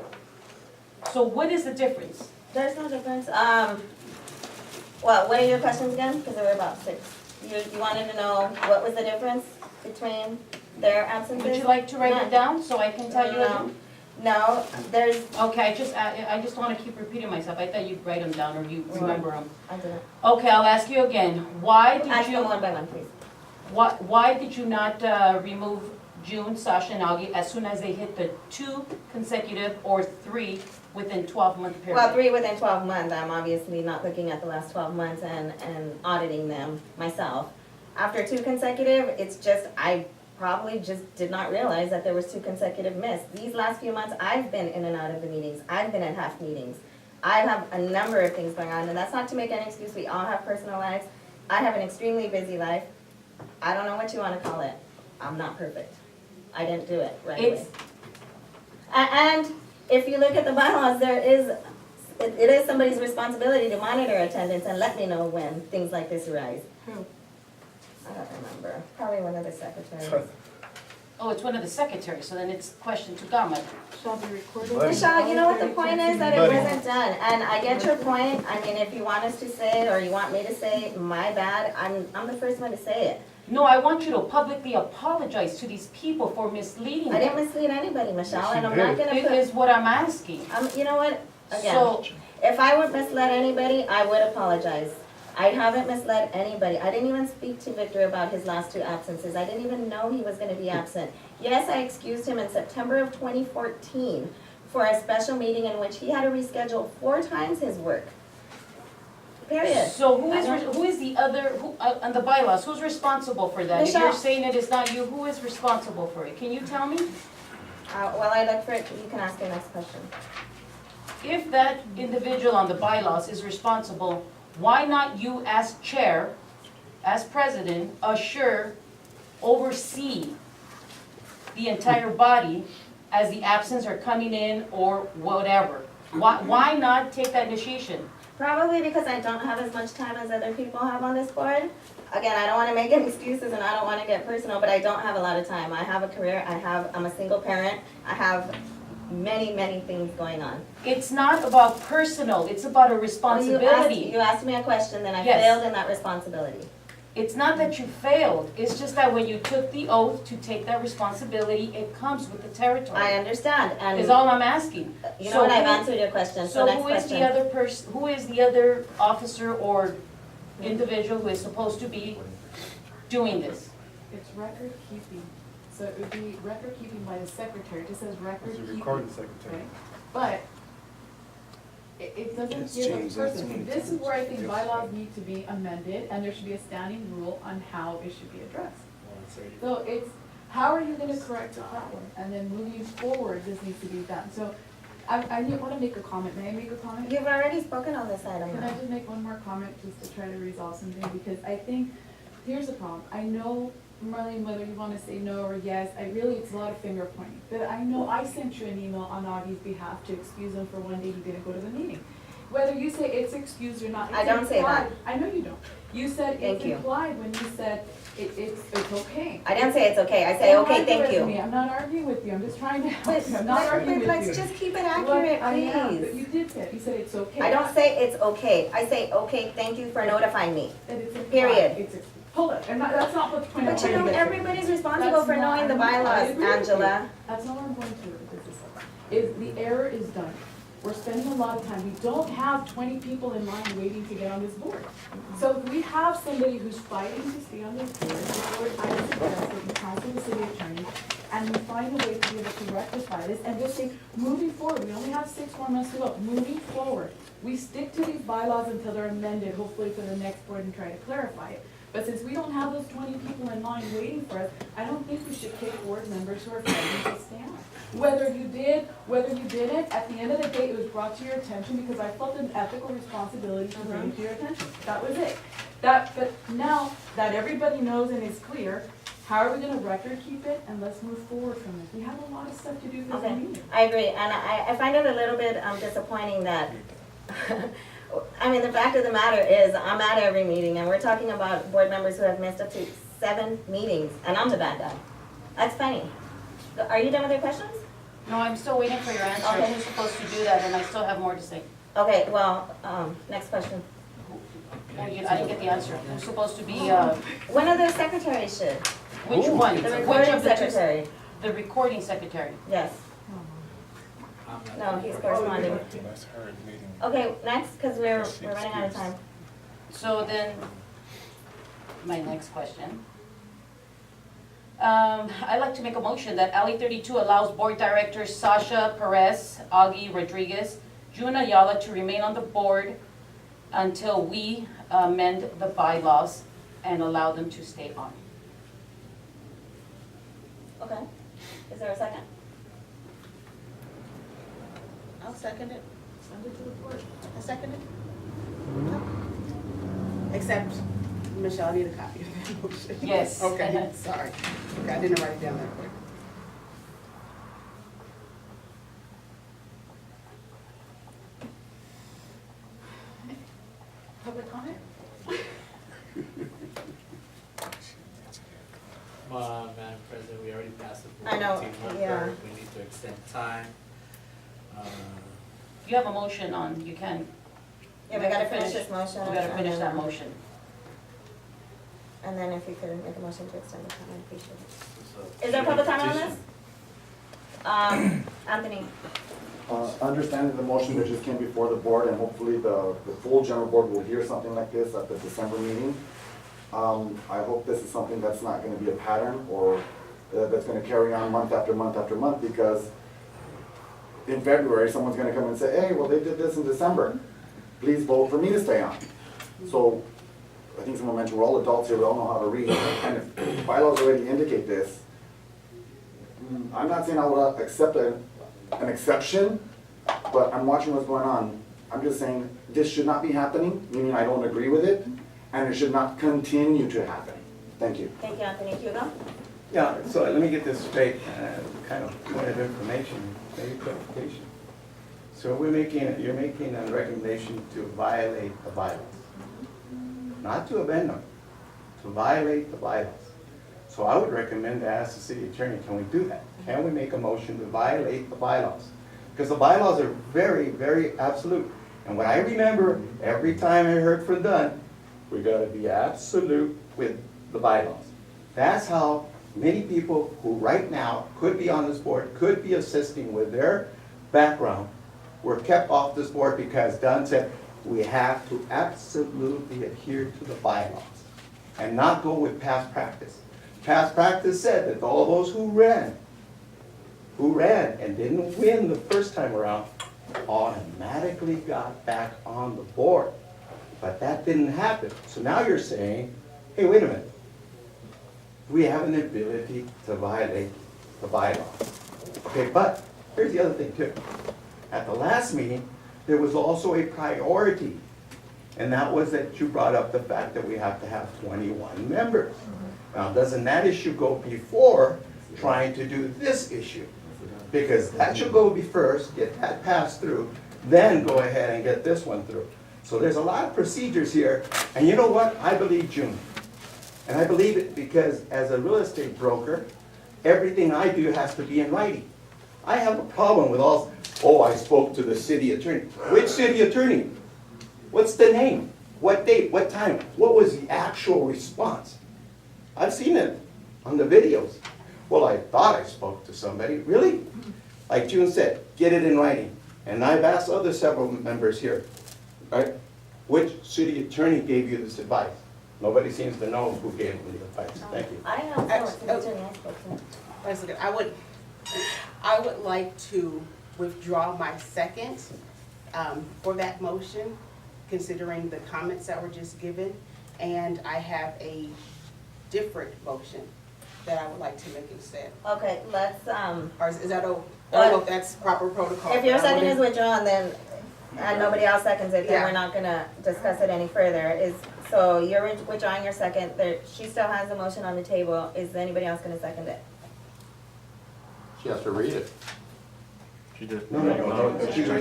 So what is the difference? There's no difference. Well, what are your questions again? Because there were about 6. You wanted to know what was the difference between their absences? Would you like to write it down so I can tell you? No, there's, Okay, I just don't want to keep repeating myself. I thought you'd write them down or you remember them. I didn't. Okay, I'll ask you again. Why did Ask you? them one by one, please. Why did you not remove June, Sasha, and Augie as soon as they hit the 2 consecutive or 3 within 12-month period? Well, 3 within 12 months, I'm obviously not looking at the last 12 months and auditing them myself. After 2 consecutive, it's just, I probably just did not realize that there was 2 consecutive missed. These last few months, I've been in and out of the meetings. I've been in half meetings. I have a number of things going on, and that's not to make any excuse. We all have personal lives. I have an extremely busy life. I don't know what you want to call it. I'm not perfect. I didn't do it right away. And if you look at the bylaws, it is somebody's responsibility to monitor attendance and let me know when things like this arise. I don't remember. Probably one of the secretaries. Oh, it's one of the secretaries, so then it's question to Gama. Shall be recorded. Buddy. Michelle, you know what the point is? That it Buddy. wasn't done. And I get your point. I mean, if you want us to say it or you want me to say it, my bad. I'm the first one to say it. No, I want you to publicly apologize to these people for misleading I them. didn't mislead anybody, Michelle, Yes, you and I'm not did. gonna It put, is what I'm asking. you know what? Again, So, if I would misled anybody, I would apologize. I haven't misled anybody. I didn't even speak to Victor about his last 2 absences. I didn't even know he was gonna be absent. Yes, I excused him in September of 2014 for a special meeting in which he had to reschedule 4 times his work. Period. so who is the other, on the bylaws, who's responsible for that? If you're Michelle. saying it is not you, who is responsible for it? Can you tell me? While I look for it, you can ask your next question. If that individual on the bylaws is responsible, why not you as chair, as president, oversee the entire body as the absence are coming in or whatever? Why not take that initiation? Probably because I don't have as much time as other people have on this board. Again, I don't wanna make any excuses and I don't wanna get personal, but I don't have a lot of time. I have a career, I'm a single parent, I have many, many things going on. It's not about personal, it's about a You responsibility. asked me a question, then I Yes. failed in that responsibility. It's not that you failed, it's just that when you took the oath to take that responsibility, it comes with the I territory. understand, and Is all I'm asking. you know what, So I've who- answered your question, so So next who is the question. other person, who is the other officer or individual who is supposed to be doing this? It's record keeping, so it would be record keeping by the secretary, it just says record It's a keeping. recording secretary. Right? But it doesn't It's give a changed that so person, many this is times. where I think bylaws need to be amended, and there should be a standing rule on how it should be addressed. Well, it's already- So it's, how are you gonna correct the problem? And then moving forward, this needs to be done. So I wanna make a comment, may I make a comment? You've already spoken on this item Can I now. just make one more comment just to try to resolve something, because I think, here's the problem, I know, Marlene, whether you wanna say no or yes, it's a lot of finger pointing, but I know I sent you an email on Augie's behalf to excuse him for one day he didn't go to the meeting. Whether you say it's excused or not, it's I don't say that. implied. I know you don't, you said Thank it's you. implied when you said it's okay. I didn't say it's okay, I say, Don't okay, argue thank with me. you. I'm not arguing with you, I'm just trying to help But, you, I'm not arguing with you. let's just keep it Well, accurate, I am, but please. you did say it, you said it's okay. I don't say it's okay, I say, okay, thank you for notifying me. That it's implied. Period. It's, hold it, and that's not what the point I'm But you trying know, to get to. everybody's responsible That's for not- knowing the I bylaws, agree with you. Angela. That's not what I'm going to with this, is the error is done. We're spending a lot of time, we don't have 20 people in line waiting to get on this board. So if we have somebody who's fighting to stay on this board, the board, I would suggest that we counsel the city attorney, and we find a way to be able to rectify this, and just say, moving forward, we only have 6 more months to go, moving forward, we stick to these bylaws until they're amended, hopefully for the next board, and try to clarify it. But since we don't have those 20 people in line waiting for us, I don't think we should kick board members who are fighting to stay on. Whether you did, whether you didn't, at the end of the day, it was brought to your attention because I felt an ethical responsibility to bring it to your attention. That was it. But now that everybody knows and is clear, how are we gonna record keep it, and let's move forward from this. We have a lot of stuff to do this Okay, meeting. I agree, and I find it a little bit disappointing that, I mean, the fact of the matter is, I'm at every meeting, and we're talking about board members who have missed up to 7 meetings, and I'm the bad guy. That's funny. Are you done with your questions? No, I'm still waiting for your answer. Okay. Who's supposed to do that? And I still have more to say. Okay, well, next question. I didn't get the answer. Who's supposed to be, One of the secretaries should, which one? the Which recording of the two? secretary, The recording secretary. yes. I'm No, not- he's corresponding. That's her meeting. Okay, next, because we're running out of time. So then, my next question. I'd like to make a motion that LA 32 allows board directors Sasha Perez, Augie Rodriguez, June Ayala to remain on the board until we amend the bylaws and allow them to stay on. Okay, is there a second? I'll second it. Send it to the board. I second it. Except, Michelle, I need a copy of that motion. Yes. Okay, sorry. Okay, I didn't write it down that quick. Public comment? Madam President, we already passed the I know, 14-month yeah. term. We need to extend time. You have a motion on, you can, Yeah, we gotta finish this motion. we gotta finish and that then- motion. And then if you could make a motion to extend the time, I'd appreciate it. Is there public comment on this? Anthony, Understanding the motion that just came before the board, and hopefully the full general board will hear something like this at the December meeting. I hope this is something that's not gonna be a pattern, or that's gonna carry on month after month after month, because in February, someone's gonna come and say, hey, well, they did this in December. Please vote for me to stay on. So, I think someone mentioned, we're all adults here, we all know how to read, and if bylaws already indicate this, I'm not saying I would accept an exception, but I'm watching what's going on. I'm just saying, this should not be happening, meaning I don't agree with it, and it should not continue to happen. Thank you. thank you, Anthony. Hugo? Yeah, so let me get this straight, kind of point of information, maybe clarification. So you're making a recommendation to violate the bylaws. Not to amend them, to violate the bylaws. So I would recommend to ask the city attorney, can we do that? Can we make a motion to violate the bylaws? Because the bylaws are very, very absolute. And what I remember, every time I heard from Dunn, we gotta be absolute with the bylaws. That's how many people who right now could be on this board, could be assisting with their background, were kept off this board because Dunn said, we have to absolutely adhere to the bylaws and not go with past practice. Past practice said that all those who ran and didn't win the first time around automatically got back on the board. But that didn't happen. So now you're saying, hey, wait a minute. We have an ability to violate the bylaws. Okay, but here's the other thing too. At the last meeting, there was also a priority. And that was that you brought up the fact that we have to have 21 members. Now, doesn't that issue go before trying to do this issue? Because that should go first, get that passed through, then go ahead and get this one through. So there's a lot of procedures here, and you know what? I believe June. And I believe it because as a real estate broker, everything I do has to be in writing. I have a problem with all, oh, I spoke to the city attorney. Which city attorney? What's the name? What date? What time? What was the actual response? I've seen it on the videos. Well, I thought I spoke to somebody. Really? Like June said, get it in writing. And I've asked other several members here, right? Which city attorney gave you this advice? Nobody seems to know who gave me the advice. Thank you. I know someone, attorney I spoke to. Wait a second, I would like to withdraw my second for that motion, considering the comments that were just given. And I have a different motion that I would like to make instead. Okay, let's, Or is that, I don't know if that's proper protocol. if your but I second is would- withdrawn, then, and nobody else seconds it, then Yeah. we're not gonna discuss it any further. So you're withdrawing your second, she still has a motion on the table. Is anybody else gonna second it? She has to read it. She did. No. She No,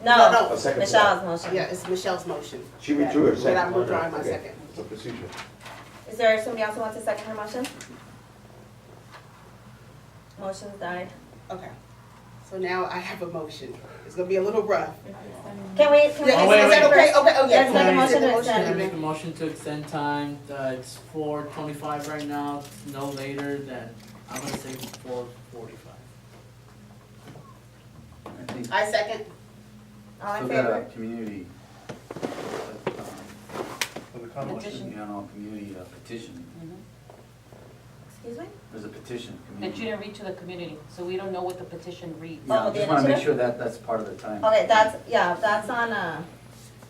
No, A second. Michelle's motion. Yeah, it's Michelle's motion. She withdrew her But second. I'm withdrawing my Okay. second. It's a procedure. Is there somebody else who wants to second her motion? Motion's died. Okay. So now I have a motion. It's gonna be a little rough. Can we Yeah, extend is that it okay? first? Okay, oh, yeah. Let's make a motion to Motion. extend. I make a motion to extend time, it's 4:25 right now, it's no later than, I'm gonna say 4:45. I think I second. All in still got a favor? community, For the comment. Petition. you know, community petition. Excuse me? There's a petition, That community. you didn't read to the community, so we don't know what the petition reads. Yeah, Oh, I the just wanna make initiative? sure that that's part of the time. Okay, that's on,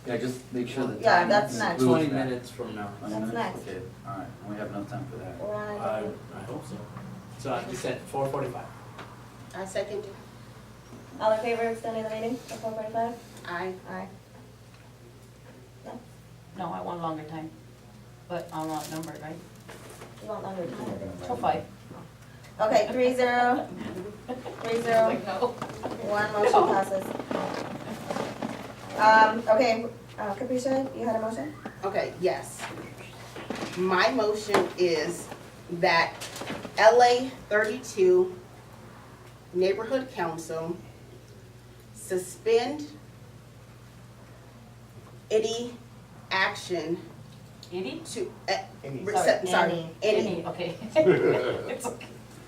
Yeah, just make sure the time. Yeah, that's next. includes 20 that. minutes from now. 20 That's minutes? next. Okay, all right, and we have enough time for that. we're on, I hope so. So I just said 4:45. I second. all in favor of extending the meeting to 4:45? Aye. Aye. No, I want longer time, but I want number, right? You want longer time? So 5. Okay, 3-0. 3-0. Like, no. One motion passes. Okay, Capricia, you had a motion? Okay, yes. My motion is that LA 32 Neighborhood Council suspend any action Edie? to, Any. sorry, any, Okay. It's okay.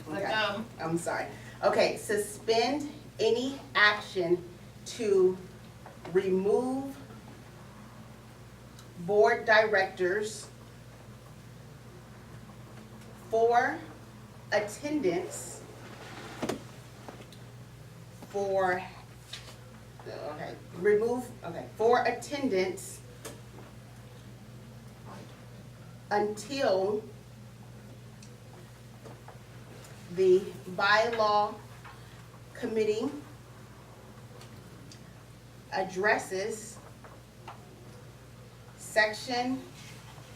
Like, Okay. I'm sorry. Okay, suspend any action to remove board directors for attendance for attendance until the bylaw committee addresses section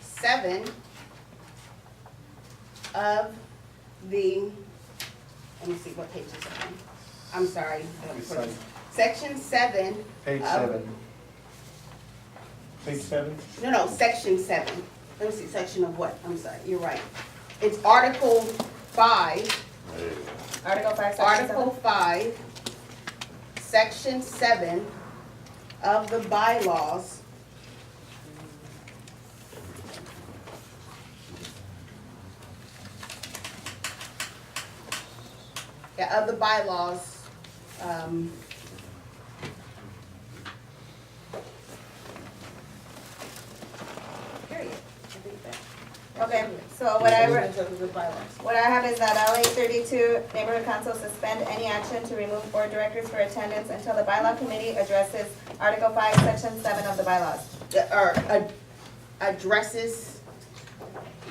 7 of the, let me see what page is it on. I'm sorry. Section 7. Page of- 7. Page 7? No, section 7. Let me see, section of what? I'm sorry, you're right. It's Article 5. Article 5, Section 7. Article 5, Section 7 of the bylaws. Yeah, of the bylaws, period. I think that. Okay, so what I, Of the bylaws. what I have is that LA 32 Neighborhood Council suspend any action to remove board directors for attendance until the bylaw committee addresses Article 5, Section 7 of the bylaws. Addresses,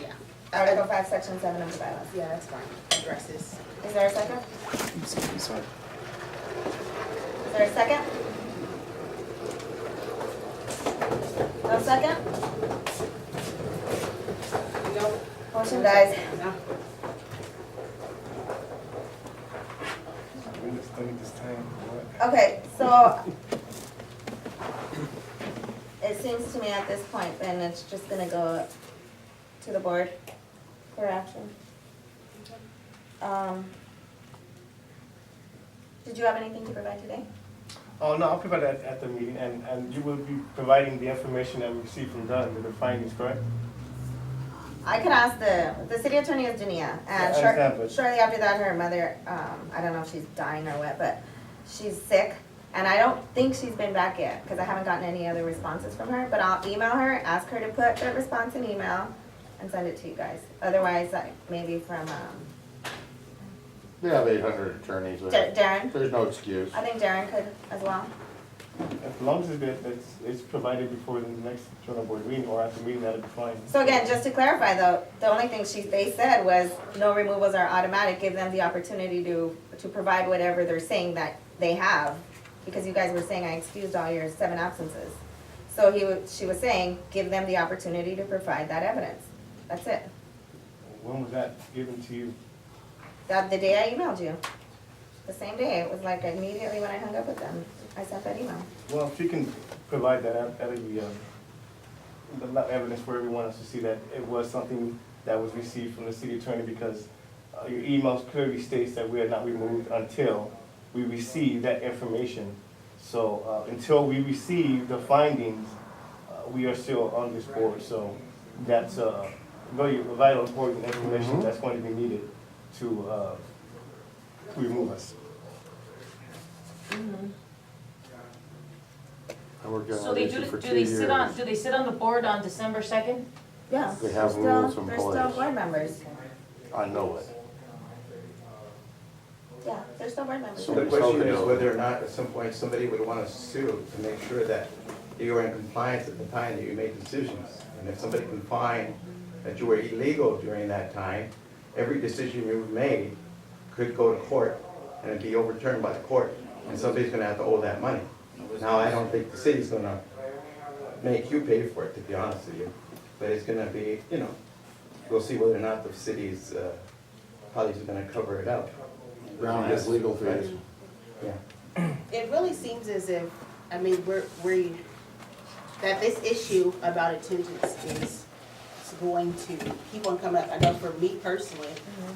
yeah. Article 5, Section 7 of the bylaws. Yeah, that's fine, addresses. Is there a second? I'm sorry. Is there a second? No second? No. Motion dies. No. We just studied this time. What? Okay, so it seems to me at this point, then it's just gonna go to the board for action. Did you have anything to provide today? Oh, no, I'll provide that at the meeting, and you will be providing the information that we received from Dunn, with the findings, correct? I could ask the city attorney is Jania, Yeah, I and understand, but- shortly after that, her mother, I don't know if she's dying or what, but she's sick, and I don't think she's been back yet, because I haven't gotten any other responses from her, but I'll email her, ask her to put the response in email, and send it to you guys. Otherwise, like, maybe from, They have 800 attorneys there. Darren, There's no excuse. I think Darren could as well. As long as it's provided before the next journal board meeting, or at the meeting, that'll be fine. So again, just to clarify though, the only thing they said was no removals are automatic, give them the opportunity to provide whatever they're saying that they have. Because you guys were saying I excused all your 7 absences. So she was saying, give them the opportunity to provide that evidence. That's it. When was that given to you? The day I emailed you, the same day, it was like immediately when I hung up with them, I sent that email. Well, if you can provide that, that'll be, the evidence for everyone else to see that it was something that was received from the city attorney, because your emails clearly states that we are not removed until we receive that information. So, until we receive the findings, we are still on this board, so that's, very vital, important information that's going to be needed to remove us. I worked on So that they issue do, for do 2 they years. sit on the board on December 2nd? Yeah. They have they're rules still- in They're still place. board members. I know it. Yeah, they're still board members. So- The question is whether or not at some point somebody would want to sue to make sure that you were in compliance at the time that you made decisions. And if somebody can find that you were illegal during that time, every decision you made could go to court and it'd be overturned by the court, and somebody's gonna have to owe that money. Now, I don't think the city's gonna make you pay for it, to be honest with you, but it's gonna be, we'll see whether or not the city's, how they're gonna cover it up. Brown has legal fees. Yeah. It really seems as if, that this issue about attendance is going to keep on coming up. I know for me personally,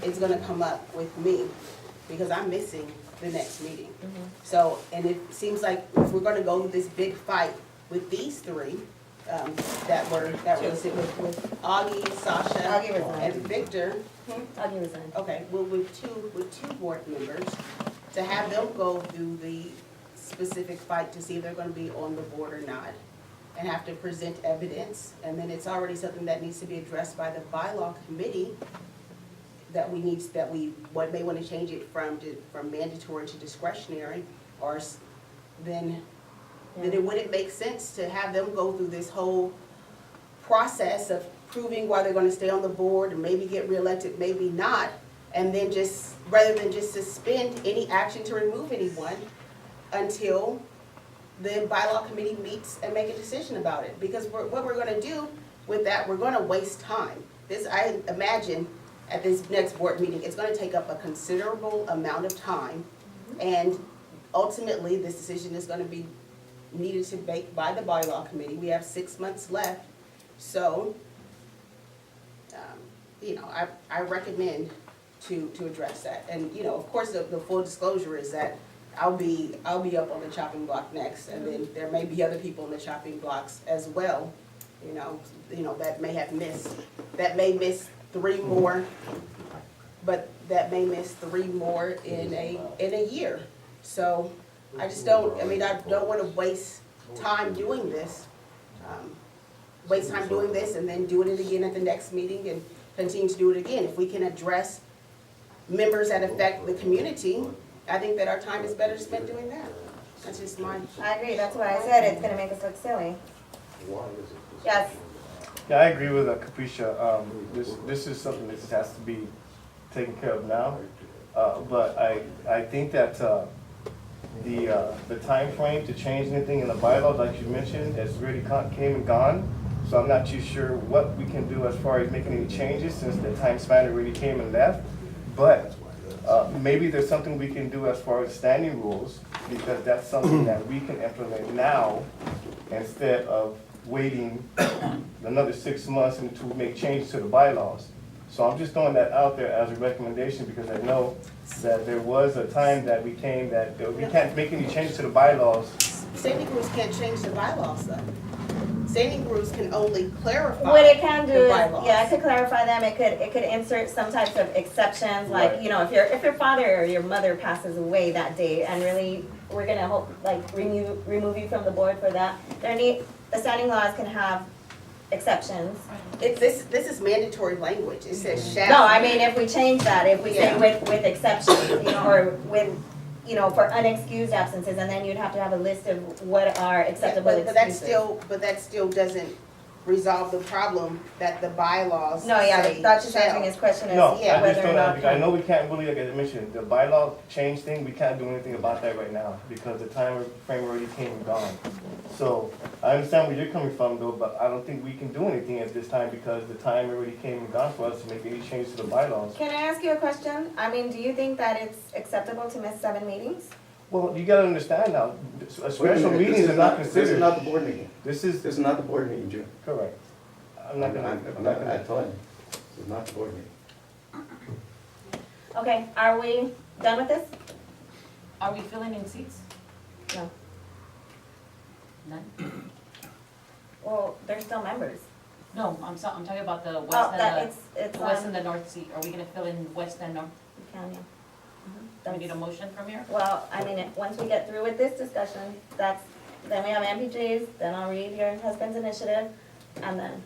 it's gonna come up with me, because I'm missing the next meeting. So, and it seems like if we're gonna go this big fight with these 3, that were listed with Augie, Sasha, Augie resigned. and Victor. Augie resigned. Okay, well, with two board members, to have them go through the specific fight to see if they're gonna be on the board or not, and have to present evidence, and then it's already something that needs to be addressed by the bylaw committee, that we may wanna change it from mandatory to discretionary, or then it wouldn't make sense to have them go through this whole process of proving why they're gonna stay on the board and maybe get reelected, maybe not, and then rather than just suspend any action to remove anyone until the bylaw committee meets and make a decision about it. Because what we're gonna do with that, we're gonna waste time. I imagine at this next board meeting, it's gonna take up a considerable amount of time, and ultimately, this decision is gonna be needed to make by the bylaw committee. We have 6 months left, so, I recommend to address that. And, of course, the full disclosure is that I'll be up on the chopping block next, and then there may be other people in the chopping blocks as well, that may miss 3 more, but that may miss 3 more in a year. So I don't wanna waste time doing this. And then doing it again at the next meeting and continue to do it again. If we can address members that affect the community, I think that our time is better spent doing that. That's just my. I agree, that's why I said it's gonna make us look silly. Yes, Yeah, I agree with Capricia. This is something that has to be taken care of now. But I think that the time frame to change anything in the bylaws, like you mentioned, has really came and gone. So I'm not too sure what we can do as far as making any changes since the time span already came and left. But maybe there's something we can do as far as standing rules, because that's something that we can implement now instead of waiting another 6 months and to make changes to the bylaws. So I'm just throwing that out there as a recommendation, because I know that there was a time that we came that we can't make any changes to the bylaws. Standing groups can't change the bylaws though. Standing groups can only clarify what it can do the is, bylaws. yeah, it could clarify them, it could insert some types of exceptions, like, Right. if your father or your mother passes away that day, and really, we're gonna remove you from the board for that, the standing laws can have exceptions. This is mandatory language. It says shall. No, I mean, if we change that, if we say Yeah. with exceptions, or with, for unexcused absences, and then you'd have to have a list of what are acceptable But excuses. that still doesn't resolve the problem that the bylaws No, yeah, say Dr. shall. answering his question is No, I just whether or don't, not. because I know we can't really, like I mentioned, the bylaw change thing, we can't do anything about that right now, because the time frame already came and gone. So, I understand where you're coming from though, but I don't think we can do anything at this time, because the time already came and gone for us to make any change to the bylaws. Can I ask you a question? I mean, do you think that it's acceptable to miss 7 meetings? Well, you gotta understand now, a Wait a special minute, meetings this are is not This is considered. not the board meeting. This This is, is not the board meeting, Jim. correct. I'm not gonna, I'm not I gonna. told him, this is not the board meeting. Okay, are we done with this? Are we filling in seats? No. None? Well, they're still members. No, I'm talking about the Oh, west that, and it's, the west and the north seat. Are we gonna fill in west and north? you can, yeah. Do we need a motion from here? Well, I mean, once we get through with this discussion, then we have MPGs, then I'll read your husband's initiative, and then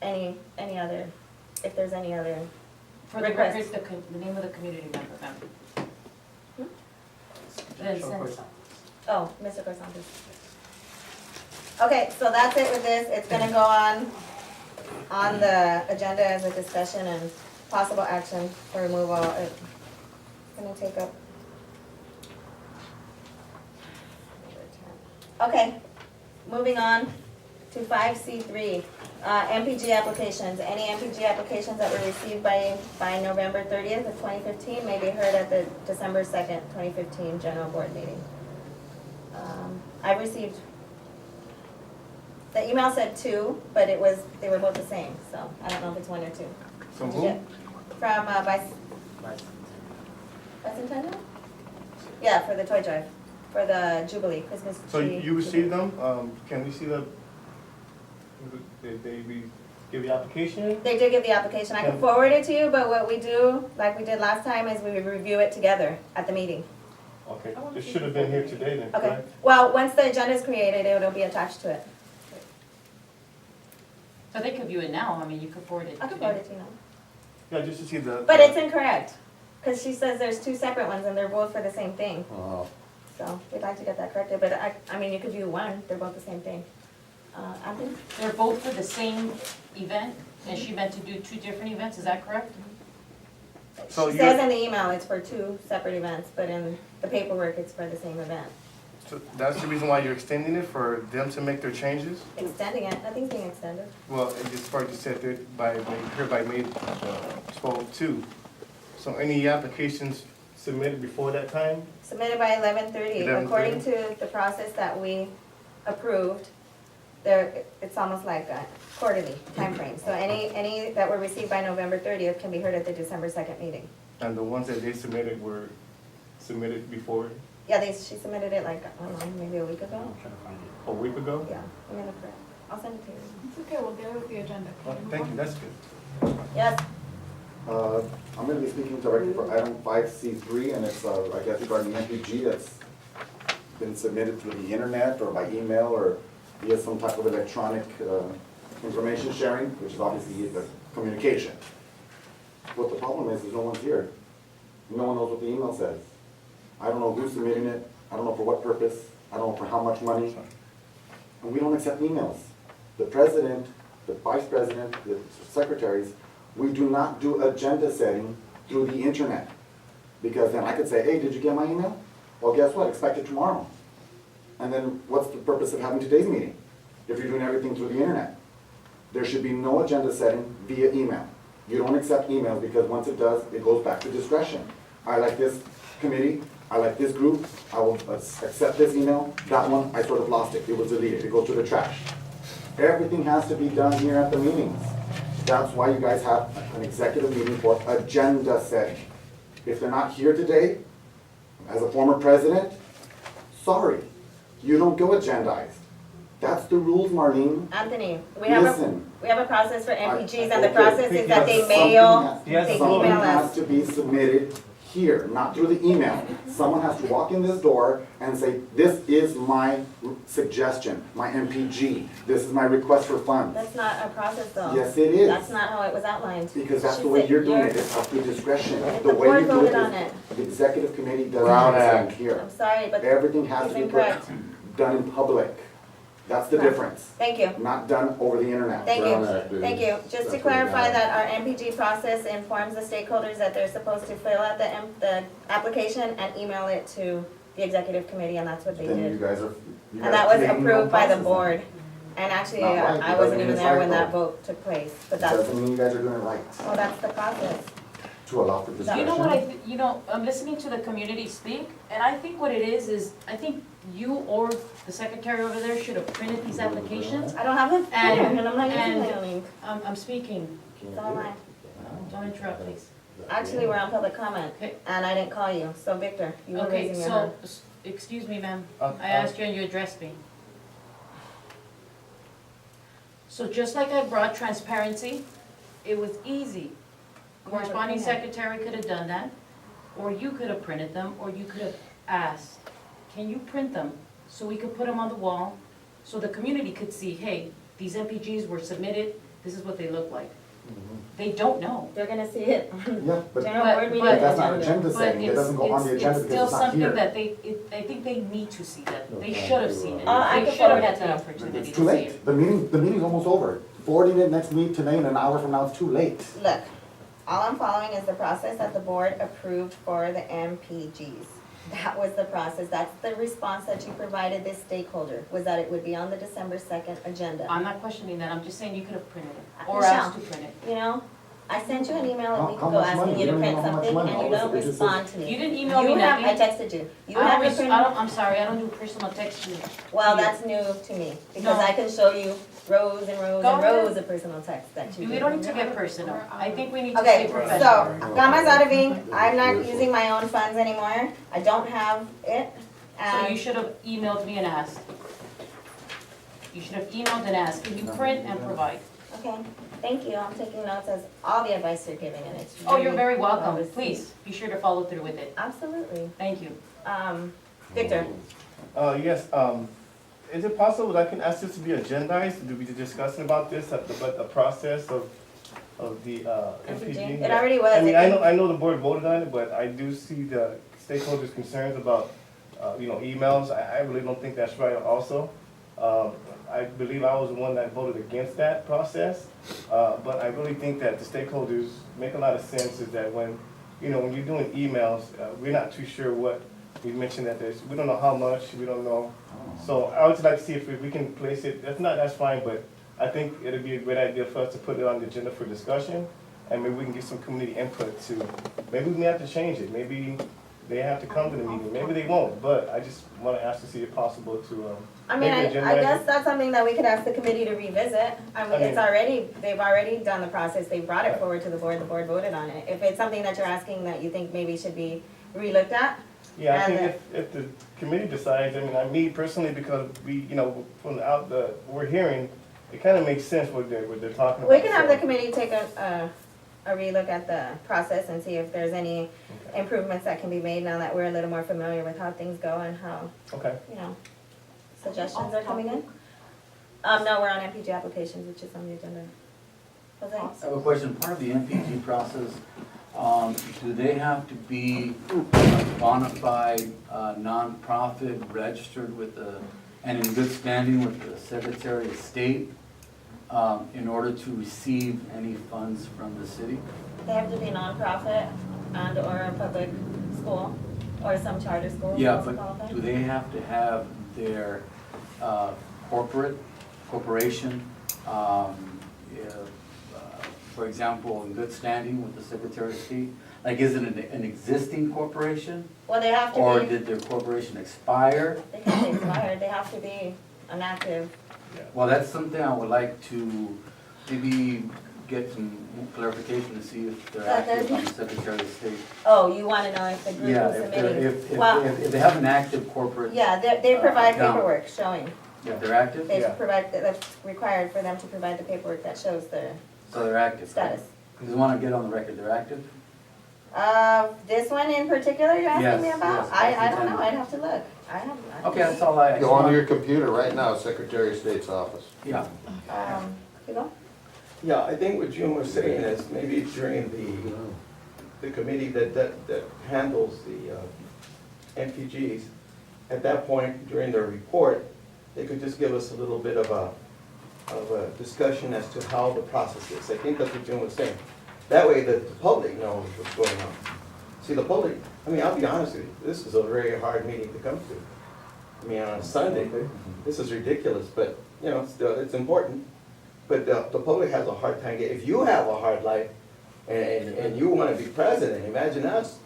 any other, if there's any other. For the Request. record, the name of the community member, ma'am. Hmm? Then Sure, since- of course. Oh, Mr. Corsantes. Okay, so that's it with this. It's gonna go on the agenda as a discussion and possible action for removal. It's gonna take up. Okay, moving on to 5C3, MPG applications. Any MPG applications that were received by November 30th of 2015 may be heard at the December 2nd, 2015 general board meeting. I've received, the email said 2, but they were both the same, so I don't know if it's 1 or 2. From Did you who? get- From, Bicentennial? Yeah, for the toy drive, for the Jubilee, Christmas tree. So you Jubilee. received them, can we see the, did they give the application? They did give the application, I can forward it to you, but what we do, like we did last time, is we review it together at the meeting. Okay, it should have been here today then, Okay, correct? well, once the agenda is created, it'll be attached to it. So they could view it now, I mean, you could forward it. I can today. forward it to you now. Yeah, just to see the. But it's incorrect, because she says there's 2 separate ones and they're both for the same thing. So we'd like to get that corrected, but I mean, you could view one, they're both the same thing. Anthony? They're both for the same event, and she meant to do 2 different events, is that correct? So She you're- says in the email it's for 2 separate events, but in the paperwork, it's for the same event. So that's the reason why you're extending it, for them to make their changes? Extending it, nothing's being extended. Well, it just part just said that hereby made 12/2. So any applications submitted before that time? Submitted by 11:30. 11:30. According to the process that we approved, there, it's almost like a quarterly timeframe. So any that were received by November 30th can be heard at the December 2nd meeting. And the ones that they submitted were submitted before Yeah, she submitted it like, I don't know, maybe a week ago? I'm trying to find it. a week ago? Yeah, I'm gonna print. I'll send it to you. It's okay, we'll get it with the agenda. Oh, thank you, that's good. Yes, I'm gonna be speaking directly for item 5C3, and it's, I guess regarding MPG that's been submitted through the internet or by email or via some type of electronic information sharing, which is obviously the communication. What the problem is no one's here. No one knows what the email says. I don't know who's submitting it, I don't know for what purpose, I don't know for how much money. And we don't accept emails. The president, the vice president, the secretaries, we do not do agenda setting through the internet. Because then I could say, hey, did you get my email? Well, guess what, expect it tomorrow. And then what's the purpose of having today's meeting if you're doing everything through the internet? There should be no agenda setting via email. You don't accept emails because once it does, it goes back to discretion. I like this committee, I like this group, I will accept this email. That one, I sort of lost it, it was deleted, it goes to the trash. Everything has to be done here at the meetings. That's why you guys have an executive meeting for agenda setting. If they're not here today, as a former president, sorry, you don't go agendized. That's the rules, Marlene. Anthony, we Listen. have a process for MPGs, and the Okay, process is that they yes, mail, yes, they something email Something has us. to be submitted here, not through the email. Someone has to walk in this door and say, this is my suggestion, my MPG, this is my request for funds. That's not a process though. Yes, it is. That's not how it was outlined. Because that's She the way said you're doing it, it's up to discretion. If The the way board you do voted it on is, it. the executive committee doesn't Brown decide Act. here. I'm sorry, but Everything has he's to be incorrect. done in public. That's the difference, Thank you. not done over the internet. Thank Brown you, Act, dude. thank you. Just to That's what we clarify got. that our MPG process informs the stakeholders that they're supposed to fill out the application and email it to the executive committee, and that's what they Then you did. guys are. you And guys that are was creating your own approved by the process. board. And actually, Not right. It I doesn't wasn't mean even it's there right, when that though. vote took place, but that's, Doesn't mean you guys are doing it right, well, that's the process. to allow for discretion. You know what I'm listening to the community speak, and I think what it is, I think you or the secretary over there should have printed these applications. I don't have a And- and I'm not using and- my link. I'm speaking, So am I. don't interrupt, please. Actually, we're on public comment, Okay. and I didn't call you, so Victor, you were Okay, raising your so, hand. excuse me, ma'am, Uh, I asked you and you addressed me. So just like I brought transparency, it was easy. Corresponding secretary could have done that, or you could have printed them, or you could have asked, can you print them? So we could put them on the wall, so the community could see, hey, these MPGs were submitted, this is what they look like. They don't know. They're gonna see it on Yeah, but general But- board but- meeting but that's not agenda. agenda But setting, it doesn't go on the agenda it's because it's not still something here. that I think they need to see that, they should have seen it. I They can should have forward had it the to you. opportunity It's to too see late, it. the meeting's almost over. Forwarding it next meet today and an hour from now, it's too late. Look, all I'm following is the process that the board approved for the MPGs. That was the process, that's the response that you provided this stakeholder, was that it would be on the December 2nd agenda. I'm not questioning that, I'm just saying you could have printed it, or Michelle. asked to print it. You know, I sent you an email a How- week how ago much money? asking you to You don't print know how much something, money. and you All don't it just respond to me. You didn't email me You have, nothing. I texted you. You I don't, haven't res- printed. I don't, I'm sorry, I don't do personal texting. Well, that's new to me, because No. I can show you rows and rows Go and ahead. rows of personal text that you We did. don't need to get personal, I think we need to Okay, stay professional. so, Gama's out of ink, I'm not using my own funds anymore, I don't have it, So you and, should have emailed me and asked. You should have emailed and asked, can you print and provide? okay, thank you, I'm taking notes as all the advice you're giving, and it's Oh, you're very well welcome, received. please, be sure to follow through with it, Absolutely. thank you. Victor, Yes, is it possible that I can ask this to be agendized, to be discussing about this, but the process of the MPG? it already was. I mean, I know the board voted on it, but I do see the stakeholders' concerns about, emails. I really don't think that's right also. I believe I was the one that voted against that process, but I really think that the stakeholders make a lot of sense is that when you're doing emails, we're not too sure what, we mentioned that we don't know how much, we don't know. So I would like to see if we can place it, if not, that's fine, but I think it'd be a great idea for us to put it on the agenda for discussion, and maybe we can get some community input to, maybe we may have to change it, maybe they have to come to the meeting. Maybe they won't, but I just wanna ask to see if possible to, I mean, make the agenda I guess item. that's something that we could ask the committee to revisit. I mean, it's already, they've already done the process, they brought it forward to the board voted on it. If it's something that you're asking that you think maybe should be relooked at, Yeah, I and think if the committee decides, I mean, me personally, because we, from we're hearing, it kinda makes sense what they're talking about. we can have the so- committee take a relook at the process and see if there's any Okay. improvements that can be made now that we're a little more familiar with how things go and how, Okay, suggestions are coming in. No, we're on MPG applications, which is on the agenda. Jose? I have a question. Part of the MPG process, do they have to be a bona fide nonprofit registered with the, and in good standing with the Secretary of State in order to receive any funds from the city? They have to be nonprofit and or a public school or some charter school. Yeah, that's but qualified. do they have to have their corporation, for example, in good standing with the Secretary of State? Like, is it an existing corporation? Well, they have Or to be, did their corporation expire? they can't be expired, they have to be an active. Well, that's something I would like to maybe get some clarification to see if they're active on the Secretary of State. Oh, you wanna know if the group Yeah, is if submitting? they're, Well, if they have an active corporate, yeah, they provide account. paperwork showing, if they're active, they Yeah. provide, that's required for them to provide the paperwork that shows their so they're active. status. Just wanna get on the record, they're active? This one in particular you're asking me Yes, about? yes, I that's don't know, the I'd have to look, I have. Okay, that's all I. Go onto your computer right now, Secretary of State's office. Yeah. You go? Yeah, I think what June was saying is maybe during the committee that handles the MPGs, at that point, during their report, they could just give us a little bit of a discussion as to how the process is. I think that's what June was saying. That way the public knows what's going on. See, the public, I mean, I'll be honest with you, this is a very hard meeting to come to. I mean, on a Sunday, this is ridiculous, but, it's important. But the public has a hard time, if you have a hard life and you want to be president, imagine us,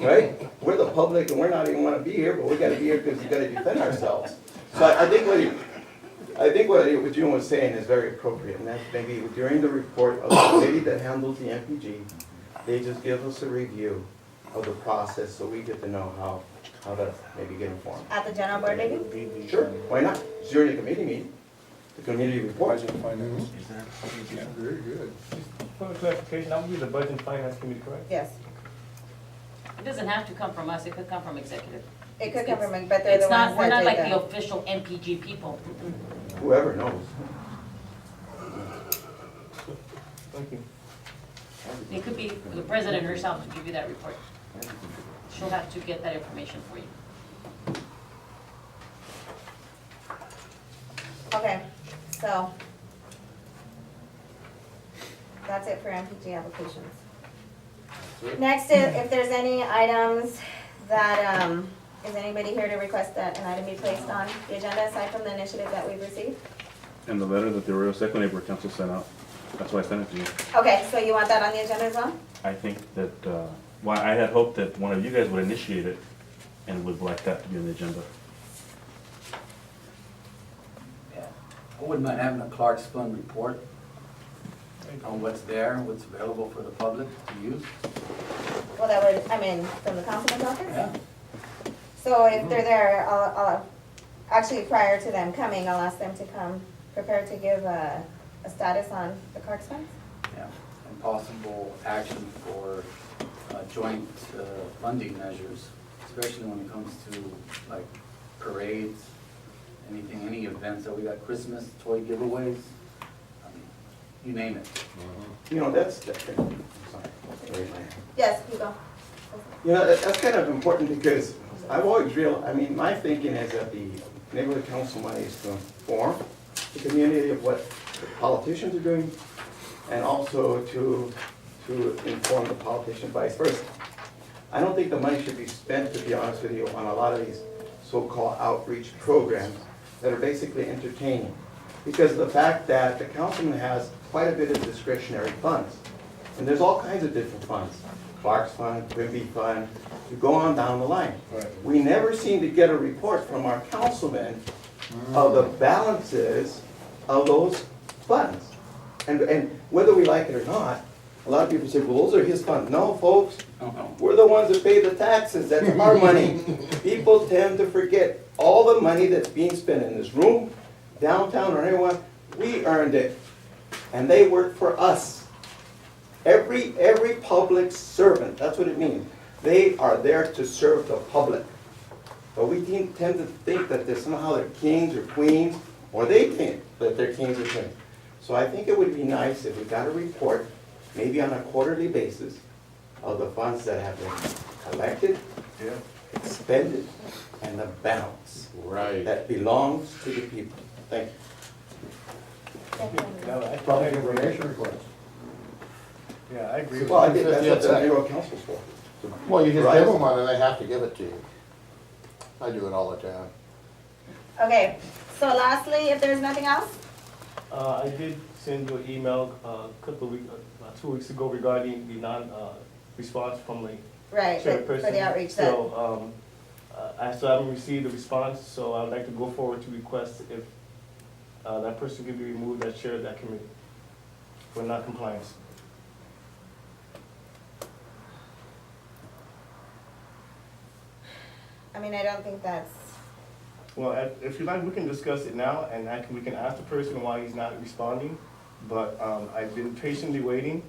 right? We're the public and we're not even want to be here, but we got to be here because we got to defend ourselves. So I think what June was saying is very appropriate, and that's maybe during the report of the committee that handles the MPG, they just give us a review of the process so we get to know how to maybe get informed. At the general board meeting? Sure, why not? It's during the committee meeting, the community report. Very good. for clarification, that would be the Budget and Finance Committee, correct? Yes, It doesn't have to come from us, it could come from executive. it could come from, but they're the It's not, ones we're not that like did the that. official MPG people. Whoever knows. Thank you. It could be the president herself to give you that report. She'll have to get that information for you. Okay, so. That's it for MPG applications. Next, if there's any items that, is anybody here to request that an item be placed on the agenda aside from the initiative that we've received? And the letter that the Arroyo Second Neighborhood Council sent out, that's why I sent it to you. Okay, so you want that on the agenda as well? I think that, I had hoped that one of you guys would initiate it and would like that to be on the agenda. I wouldn't mind having a Clark's Fund report on what's there, what's available for the public to use. Well, that would, from the councilman's office? Yeah. So if they're there, I'll, actually prior to them coming, I'll ask them to come prepared to give a status on the Clark's funds? Yeah, and possible action for joint funding measures, especially when it comes to like parades, anything, any events that we got, Christmas, toy giveaways, you name it. That's, sorry. Yes, you go. That's kind of important because I've always my thinking is that the neighborhood council money is to inform the community of what the politicians are doing and also to inform the politicians vice versa. I don't think the money should be spent, to be honest with you, on a lot of these so-called outreach programs that are basically entertaining. Because of the fact that the councilman has quite a bit of discretionary funds. And there's all kinds of different funds. Clark's Fund, Quimby Fund, you go on down the line. We never seem to get a report from our councilman of the balances of those funds. And whether we like it or not, a lot of people say, well, those are his funds. No, folks, we're the ones that pay the taxes, that's our money. People tend to forget all the money that's being spent in this room, downtown or anywhere, we earned it. And they work for us. Every public servant, that's what it means. They are there to serve the public. But we tend to think that they're somehow they're kings or queens, or they think that they're kings or queens. So I think it would be nice if we got a report, maybe on a quarterly basis, of the funds that have been collected, expended, and the balance. Right. That belongs to the people. Thank you. Public information request. Yeah, I agree. Well, I think that's what the mayoral council's for. Well, you just Right. give them one and they have to give it to you. I do it all the time. Okay, so lastly, if there's nothing else? I did send you an email a couple of weeks, 2 weeks ago regarding the response from the Right, chairperson. for the outreach that, So, I still haven't received a response, so I would like to go forward to request if that person could be removed as chair of that committee for non-compliance. I mean, I don't think that's, Well, if you like, we can discuss it now, and we can ask the person why he's not responding. But I've been patiently waiting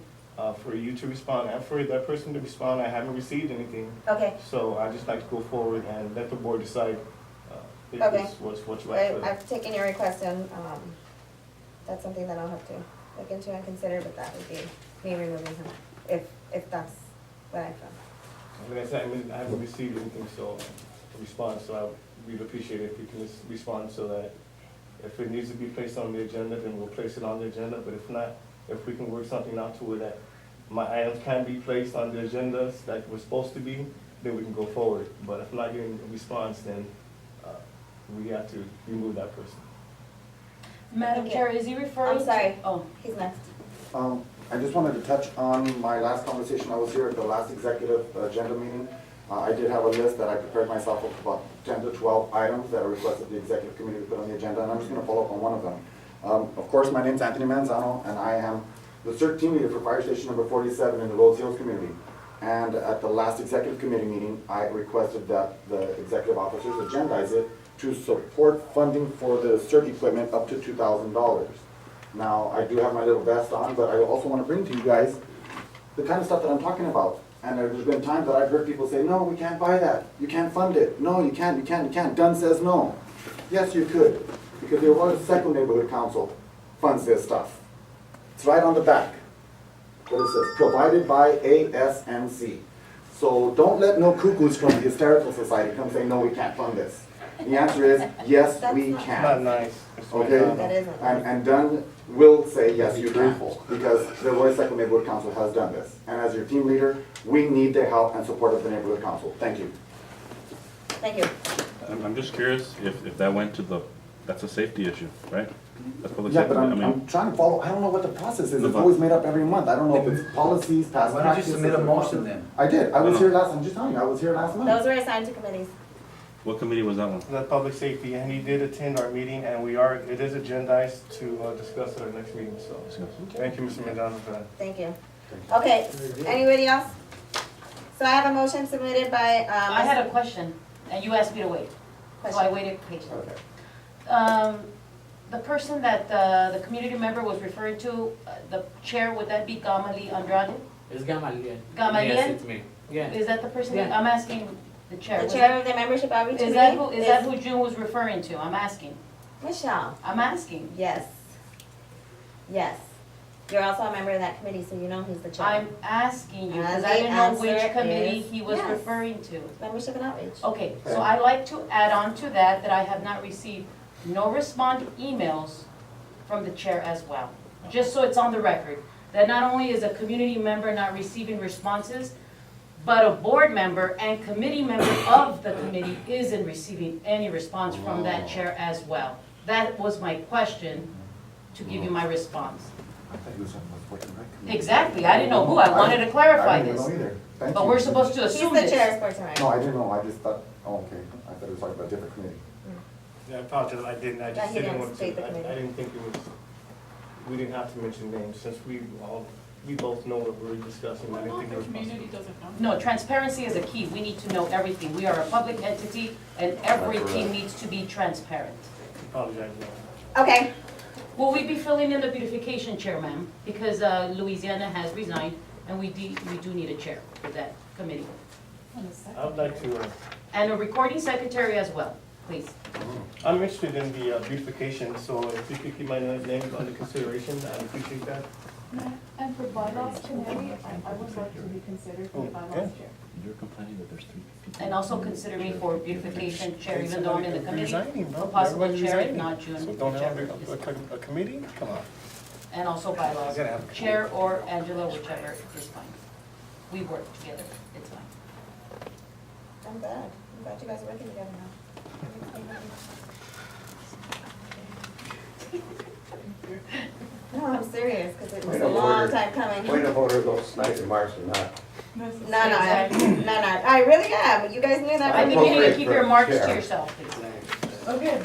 for you to respond and for that person to respond. I haven't received anything. okay, So I just like to go forward and let the board decide if Okay. this was what's right for them. I've taken your request and, that's something that I'll have to look into and consider, but that would be me removing him, if that's what I found. Like I said, I haven't received anything, so a response, so I really appreciate it if you can just respond so that if it needs to be placed on the agenda, then we'll place it on the agenda. But if not, if we can work something out to where that my items can be placed on the agendas like we're supposed to be, then we can go forward. But if not getting a response, then we have to remove that person. Madam Okay. Chair, is he referring to? I'm sorry. Oh, He's next. I just wanted to touch on my last conversation. I was here at the last executive agenda meeting. I did have a list that I prepared myself of about 10 to 12 items that I requested the executive committee to put on the agenda, and I'm just going to follow up on one of them. Of course, my name's Anthony Manzano, and I am the CERT team leader for Fire Station number 47 in the Rose Hills community. And at the last executive committee meeting, I requested that the executive officers agendize it to support funding for the CERT equipment up to $2,000. Now, I do have my little vest on, but I also want to bring to you guys the kind of stuff that I'm talking about. And there's been times that I've heard people say, no, we can't buy that. You can't fund it. No, you can't, you can't, you can't. Dunn says no. Yes, you could, because the Arroyo Seco Neighborhood Council funds this stuff. It's right on the back. What it says, provided by ASMC. So don't let no cuckoos from the Hysterical Society come say, no, we can't fund this. The answer is, yes, we Not can. nice. Mr. Okay? McDonald. That isn't. And Dunn will say, yes, you can, because the Arroyo Seco Neighborhood Council has done this. And as your team leader, we need the help and support of the Neighborhood Council. Thank you. Thank you. I'm just curious if that went to that's a safety issue, right? That's public Yeah, safety. but I mean, I'm trying to follow, I don't know what the process is. No, It's but- always made up every month. I don't know if it's policies, past Why don't you practices. submit a or motion something. then? I did. I was No, no. here last, I'm just telling you, I was here last month. Those were assigned to committees. what committee was that one? The public safety, and he did attend our meeting, and it is agendized to discuss at our next meeting, so. Thank you, Mr. McDonald, for that. Thank you. Okay, anybody else? So I have a motion submitted by, I had a question, and you asked me to wait, so I waited patiently. Okay. The person that the community member was referring to, the chair, would that be Gamali Andrade? It's Gamaliel. Gamaliel? Yes, it's me. Yeah. Is that the person? Yeah. I'm asking the chair. the Was chair that- of the membership outreach Is committee. that who June was referring to? I'm asking. Michelle, I'm asking. yes. Yes. You're also a member of that committee, so you know who's the chair. I'm asking you, because And I the didn't know which answer committee is he was yes. referring to. Membership and outreach. Okay, so I'd like to add on to that I have not received no respond emails from the chair as well. Just so it's on the record, that not only is a community member not receiving responses, but a board member and committee member of the committee isn't receiving any response from that chair as well. That was my question, to give you my response. I thought you was on the Sports and Rec committee. Exactly, I didn't know who, I wanted to clarify I didn't this. know either. Thank But you. we're supposed to He's assume the this. chair of Sports and Rec. No, I didn't know, I just thought, oh, okay, I thought it was talking about a different committee. Yeah, I apologize, I didn't, I Yeah, just he didn't didn't want state the to, committee. I didn't think it was, we didn't have to mention names, since we both know what we're discussing, I Well, didn't no, think it the was community possible. doesn't know. No, transparency is a key, we need to know everything. We are a public entity and everything needs to be transparent. Apologize, no. Okay, Will we be filling in the beautification chair, ma'am? Because Louisiana has resigned and we do need a chair for that committee. I would like to, And a recording secretary as well, please. I'm interested in the beautification, so if you could keep my name under consideration, I'd appreciate that. And for bylaws committee, I would like to be considered for the bylaws chair. You're complaining that there's 3 people. And also consider me for beautification chair, even though I'm in the committee. Resigning, For bro. possible Everybody's chair, if resigning. not June. So don't have whichever is- a committee? Come on. And also bylaws, You gotta have a chair or Angela, whichever is fine. We work together, it's fine. I'm glad. I'm glad you guys are working together now. No, I'm serious, because it was Point a of long order. time coming. Point of order, those nice remarks are not. No, I really am. You guys knew that I from think the you need to Appropriate keep for your marks to chair. yourself, please. Okay.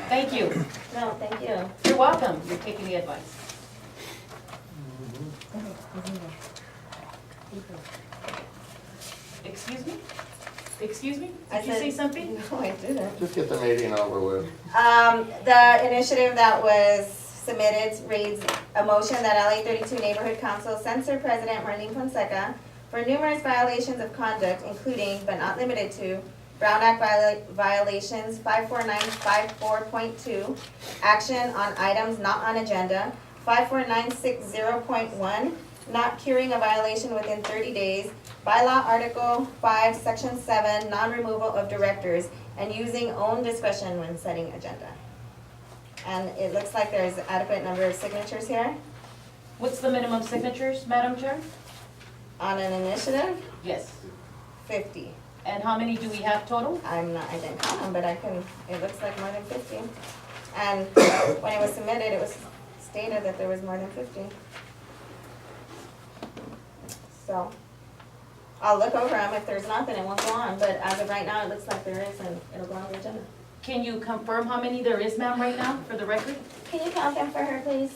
Thank you. No, thank you. You're welcome, you're taking the advice. Excuse me? Excuse me? I Did you said- say something? No, I didn't. Just get the meeting over with. The initiative that was submitted reads a motion that LA 32 Neighborhood Council censor President Marlene Fonseca for numerous violations of conduct, including but not limited to Brown Act violations 54954.2, action on items not on agenda, 54960.1, not curing a violation within 30 days, bylaw Article 5, Section 7, non-removal of directors, and using own discretion when setting agenda. And it looks like there's adequate number of signatures here What's the minimum signatures, Madam Chair? on an initiative, Yes. 50. And how many do we have total? I didn't count them, but it looks like more than 50. And when it was submitted, it was stated that there was more than 50. So, I'll look over them. If there's nothing, it won't go on, but as of right now, it looks like there is, and it'll go on the agenda. Can you confirm how many there is, ma'am, right now, for the record? Can you count them for her, please?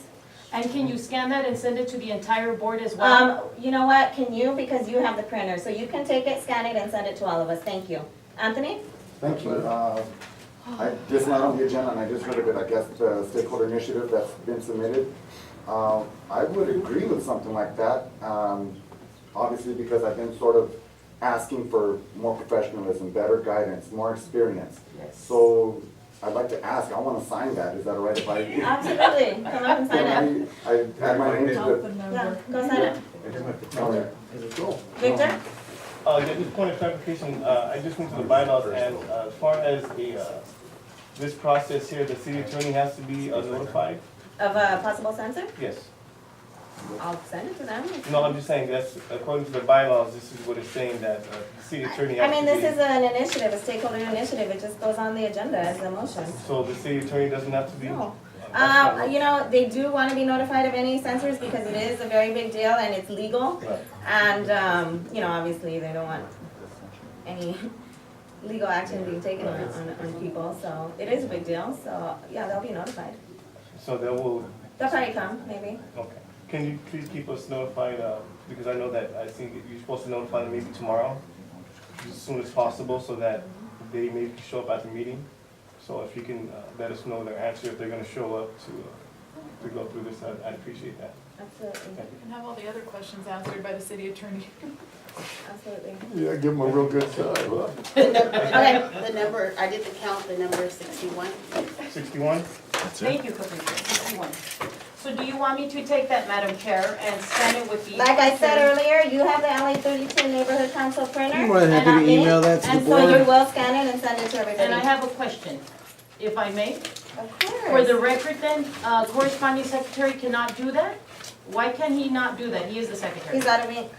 And can you scan that and send it to the entire board as well? You know what, can you, because you have the printer, so you can take it, scan it, and send it to all of us, thank you. Anthony? Thank you. This is not on the agenda, and I just heard of it, I guess, the stakeholder initiative that's been submitted. I would agree with something like that, obviously because I've been sort of asking for more professionalism, better guidance, more experience. Yes. So I'd like to ask, I want to sign that, is that all right if I? Absolutely, come up and sign it. I add my name to Count the. the Yeah, number. go sign it. Okay. Victor? Yeah, just point of clarification, I just went to the bylaws, and as far as this process here, the city attorney has to be notified? Of a possible censor? Yes. I'll send it to them. No, I'm just saying, that's, according to the bylaws, this is what it's saying, that the city attorney I has to mean, be. this is an initiative, a stakeholder initiative, it just goes on the agenda as a motion. So the city attorney doesn't have to be? No. That's not- You know, they do want to be notified of any censors because it is a very big deal and it's legal. Right. And, you know, obviously they don't want any legal action being taken on people, so it is a big deal, so, yeah, they'll be notified. So they will, They'll probably come, maybe. okay. Can you please keep us notified, because I know that I think you're supposed to notify them maybe tomorrow, as soon as possible, so that they maybe show up at the meeting. So if you can let us know their answer, if they're gonna show up to go through this, I'd appreciate that. Absolutely, You can have all the other questions answered by the city attorney. absolutely. Yeah, give them a real good time, huh? Okay. The number, I did the count, the number is 61. 61? That's it? Thank you, Capricia, 61. So do you want me to take that, Madam Chair, and scan it with the? Like I said earlier, you have the LA 32 Neighborhood Council printer. I'm more than happy and not to me. email that to the And so you board. will scan it and send it to everybody. And I have a question, if I may. Of course. For the record then, corresponding secretary cannot do that? Why can he not do that? He is the secretary. He's out of ink.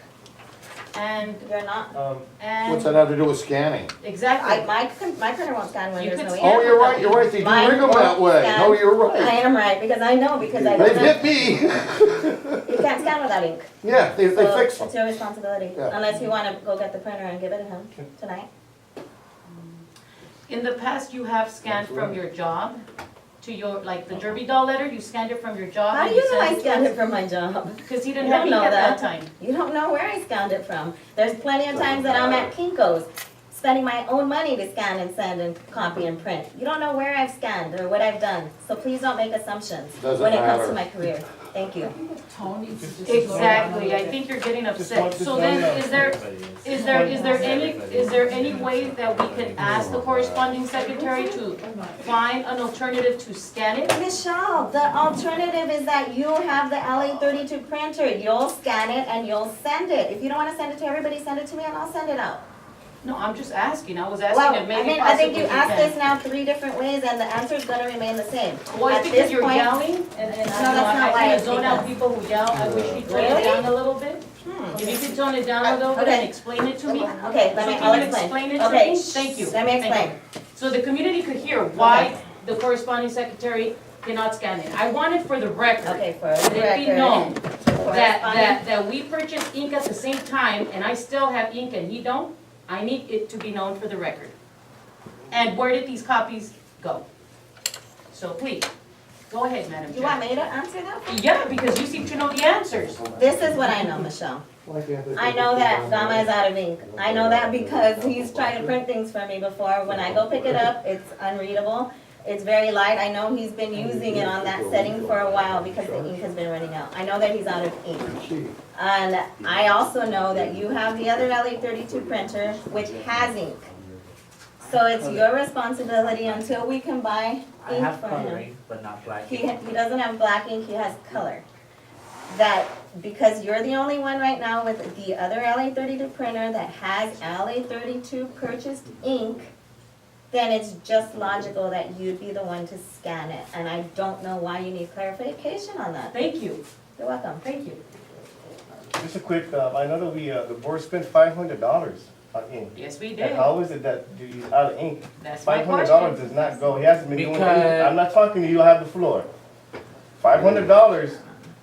And, You're not. What's that and, have to do with scanning? exactly. My printer won't scan when You there's could no scan ink. Oh, you're right, they do Mine rig them that won't way. scan. No, you're I right. am right, because I know, because I They've don't hit have, me. you can't scan without ink. Yeah, they So fix them. it's your responsibility, Yeah. unless you wanna go get the printer and give it to him tonight. In the past, you have scanned from your job to your, like the Derby doll letter, you scanned it from your job. How and do you know I sent scanned to it from my job? us, Because he You didn't have don't ink know at that that. time. You don't know where I scanned it from. There's plenty of times that I'm at Kinko's, spending my own money to scan and send and copy and print. You don't know where I've scanned or what I've done, so please don't make assumptions Doesn't when it comes matter. to my career. Thank you. Tone needs to just. Exactly, I think you're getting upset. So then, is there any way that we can ask the corresponding secretary to find an alternative to scan it? Michelle, the alternative is that you have the LA32 printer. You'll scan it and you'll send it. If you don't wanna send it to everybody, send it to me and I'll send it out. No, I'm just asking, I was Well, asking if I maybe mean, I think possibly you we asked can. this now 3 different ways and the answer's gonna remain the same. Well, At it's because this you're point- yelling, and No, that's not why I it's zone out because- people who yell, I wish you'd tone Really? it down a little bit. If you could tone it down a little bit and Okay. explain it to me. Okay, So I'll can you explain. explain it to Okay, me? Thank you. let me Thank you. explain. So the community could hear why the corresponding secretary cannot scan it. I want it for the record. Okay, for Let the it be record. known that, Corresponding- that we purchase ink at the same time, and I still have ink and he don't. I need it to be known for the record. And where did these copies go? So please, go ahead, Madam You want Chair. me to answer that? Yeah, because you seem to know the answers. This is what I know, Michelle. I know that Gama is out of ink. I know that because he's tried to print things for me before. When I go pick it up, it's unreadable. It's very light. I know he's been using it on that setting for a while because the ink has been running out. I know that he's out of ink. And I also know that you have the other LA32 printer, which has ink. So it's your responsibility until we can buy I ink have for him. coloring, but not black. He doesn't have black ink, he has color. That, because you're the only one right now with the other LA32 printer that has LA32 purchased ink, then it's just logical that you'd be the one to scan it. And I don't know why you need clarification on that. Thank you, You're welcome. thank you. Just a quick, I know that the board spent $500 on ink. Yes, we And did. how is it that he's out of ink? That's my $500 question. does not go, he hasn't been doing Because- anything, I'm not talking to you, I have the floor. $500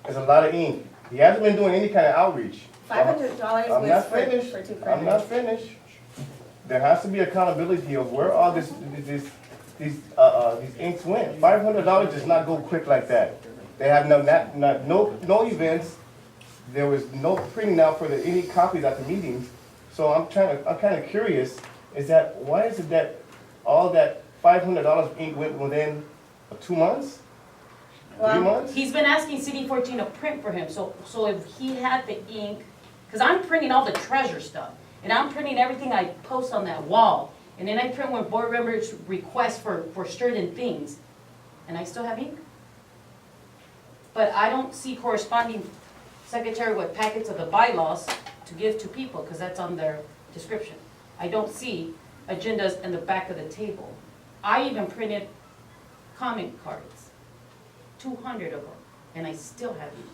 is a lot of ink, he hasn't been doing any kind of outreach. $500 I'm was not for finished, 2 I'm printers. not finished. There has to be accountability of where all these inks went. $500 does not go quick like that. They have no events, there was no printing out for any copies at the meetings. So I'm kind of curious, why is it that all that $500 ink went within 2 months? 3 Well, months? He's been asking City 14 to print for him, so if he had the ink, because I'm printing all the treasure stuff, and I'm printing everything I post on that wall, and then I print when board members request for certain things, and I still have ink. But I don't see corresponding secretary with packets of the bylaws to give to people, because that's on their description. I don't see agendas in the back of the table. I even printed comment cards, 200 of them, and I still have ink.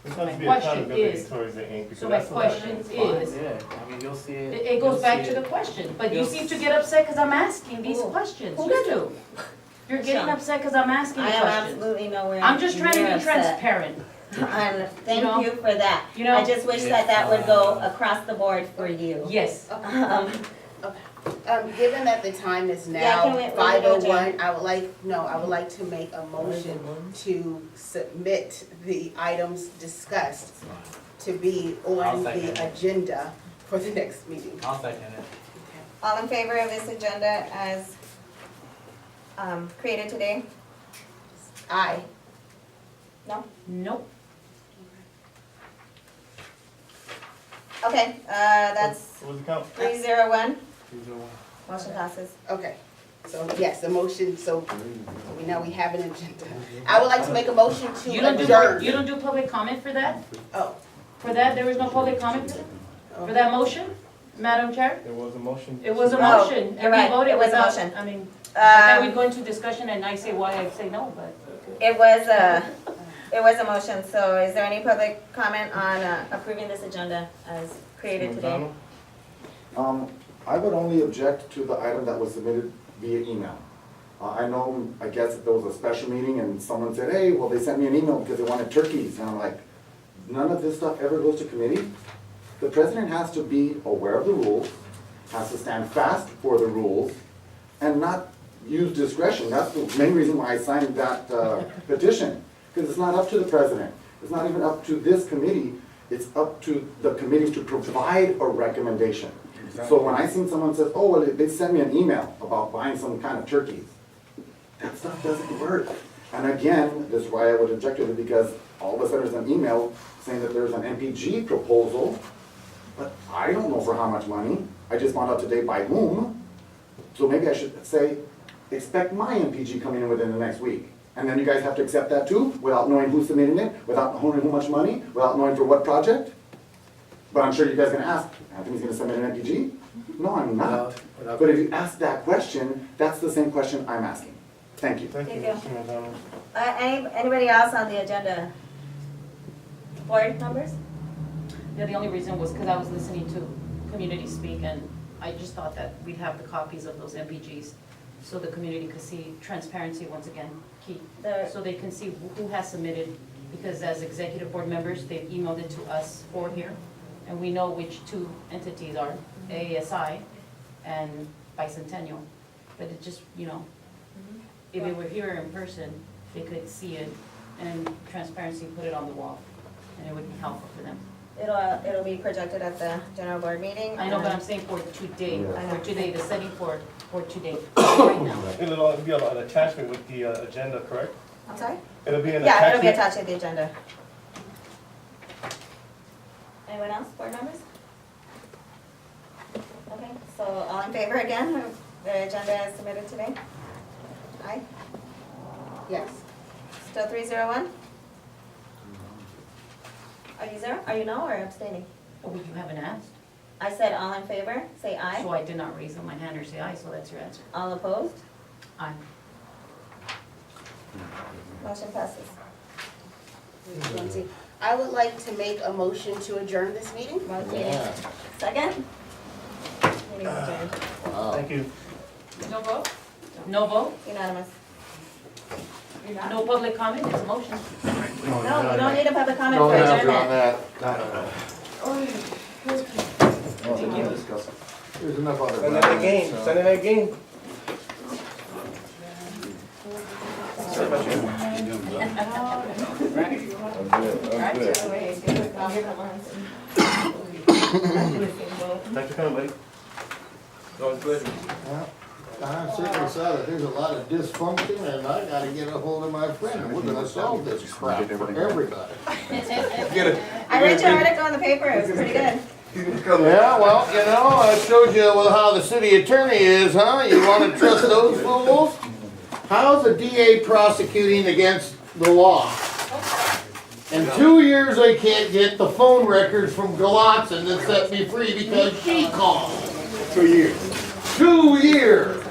There has to be My question accountability is- towards the ink. because So my that's a lot of question ink. is, Yeah, I mean, you'll see it. it goes you'll back see to the it. question, but you You'll seem to s- get upset because I'm asking these Who? questions. Who You doesn't? do. You're getting Michelle, upset because I'm asking I the am questions. absolutely nowhere I'm just trying to near be upset. transparent. And thank know? you for that. You know? I just wish that would go across the board for you. Yes. Given that the time is Yeah, now can we- 5:01, I would like to make a motion to submit the items discussed to be I'll on second the it. agenda for the next meeting. I'll second it. All in favor of this agenda as created today? Aye. No? Nope. Okay, that's What was the count? 301. Motion passes. Okay, so yes, the motion, so we have an agenda. I would like to make a motion to You don't adjourn. do public comment for that? Oh, For that, there was no public comment for that motion, Madam Chair? There was a motion. It was a Oh, motion. you're and we right, voted it was a without- motion. I mean, I thought we Um, go into discussion and I say why I say no, but. It was It was a motion, so is there any public comment on approving this agenda as created today? I would only object to the item that was submitted via email. I guess if there was a special meeting and someone said, hey, well, they sent me an email because they wanted turkeys, and I'm like, none of this stuff ever goes to committee. The president has to be aware of the rules, has to stand fast for the rules, and not use discretion. That's the main reason why I signed that petition, because it's not up to the president. It's not even up to this committee. It's up to the committees to provide a recommendation. So when I seen someone says, oh, well, they sent me an email about buying some kind of turkeys, that stuff doesn't work. And again, this is why I would object to it, because all of a sudden there's an email saying that there's an MPG proposal, but I don't know for how much money. I just found out today by whom. So maybe I should say, expect my MPG coming in within the next week. And then you guys have to accept that too, without knowing who's submitting it, without knowing how much money, without knowing for what project. But I'm sure you guys are gonna ask, Anthony's gonna submit an MPG? No, I'm not. But if you ask that question, that's the same question I'm asking. Thank you. Thank you, Thank you. Mr. McDonald. Anybody else on the agenda? Board members? Yeah, the only reason was because I was listening to community speak, and I just thought that we'd have the copies of those MPGs so the community could see transparency once again, key. So they can see who has submitted, because as executive board members, they've emailed it to us for here, and we know which two entities are, AASI and Bicentennial. But it just, if it were here in person, they could see it and transparency, put it on the wall, and it would be helpful for them. It'll be projected at the general board meeting. I know, but I'm saying for today, Yeah. for today, the setting for today, right now. It'll be an attachment with the agenda, correct? I'm sorry? It'll be an Yeah, it'll be attachment. attached to the agenda. Anyone else, board members? Okay, so all in favor again, of the agenda as submitted today? Aye? Yes. Still 301? Are you no or abstaining? Oh, you haven't asked, I said all in favor, say aye. so I did not raise my hand or say aye, so that's your answer. All opposed? Aye. Motion passes. I would like to make a motion to adjourn this meeting. Yeah. Second? Meeting adjourned. Wow. Thank you. No vote? No vote? Unanimous. No public comment, it's a motion. No, you don't need a public comment Don't for answer on adjournment. that. Thank you. There's enough other. Send it again, so- send it again. Thanks for coming, buddy. No, it's good. I'm certainly sorry that there's a lot of dysfunction, and I gotta get a hold of my friend, and we're gonna solve this crap for everybody. I read your article in the paper, it was pretty good. Yeah, well, I showed you how the city attorney is, huh? You wanna trust those fools? How's the DA prosecuting against the law? In 2 years, they can't get the phone records from Galotson that set me free because she called. 2 years. 2 years!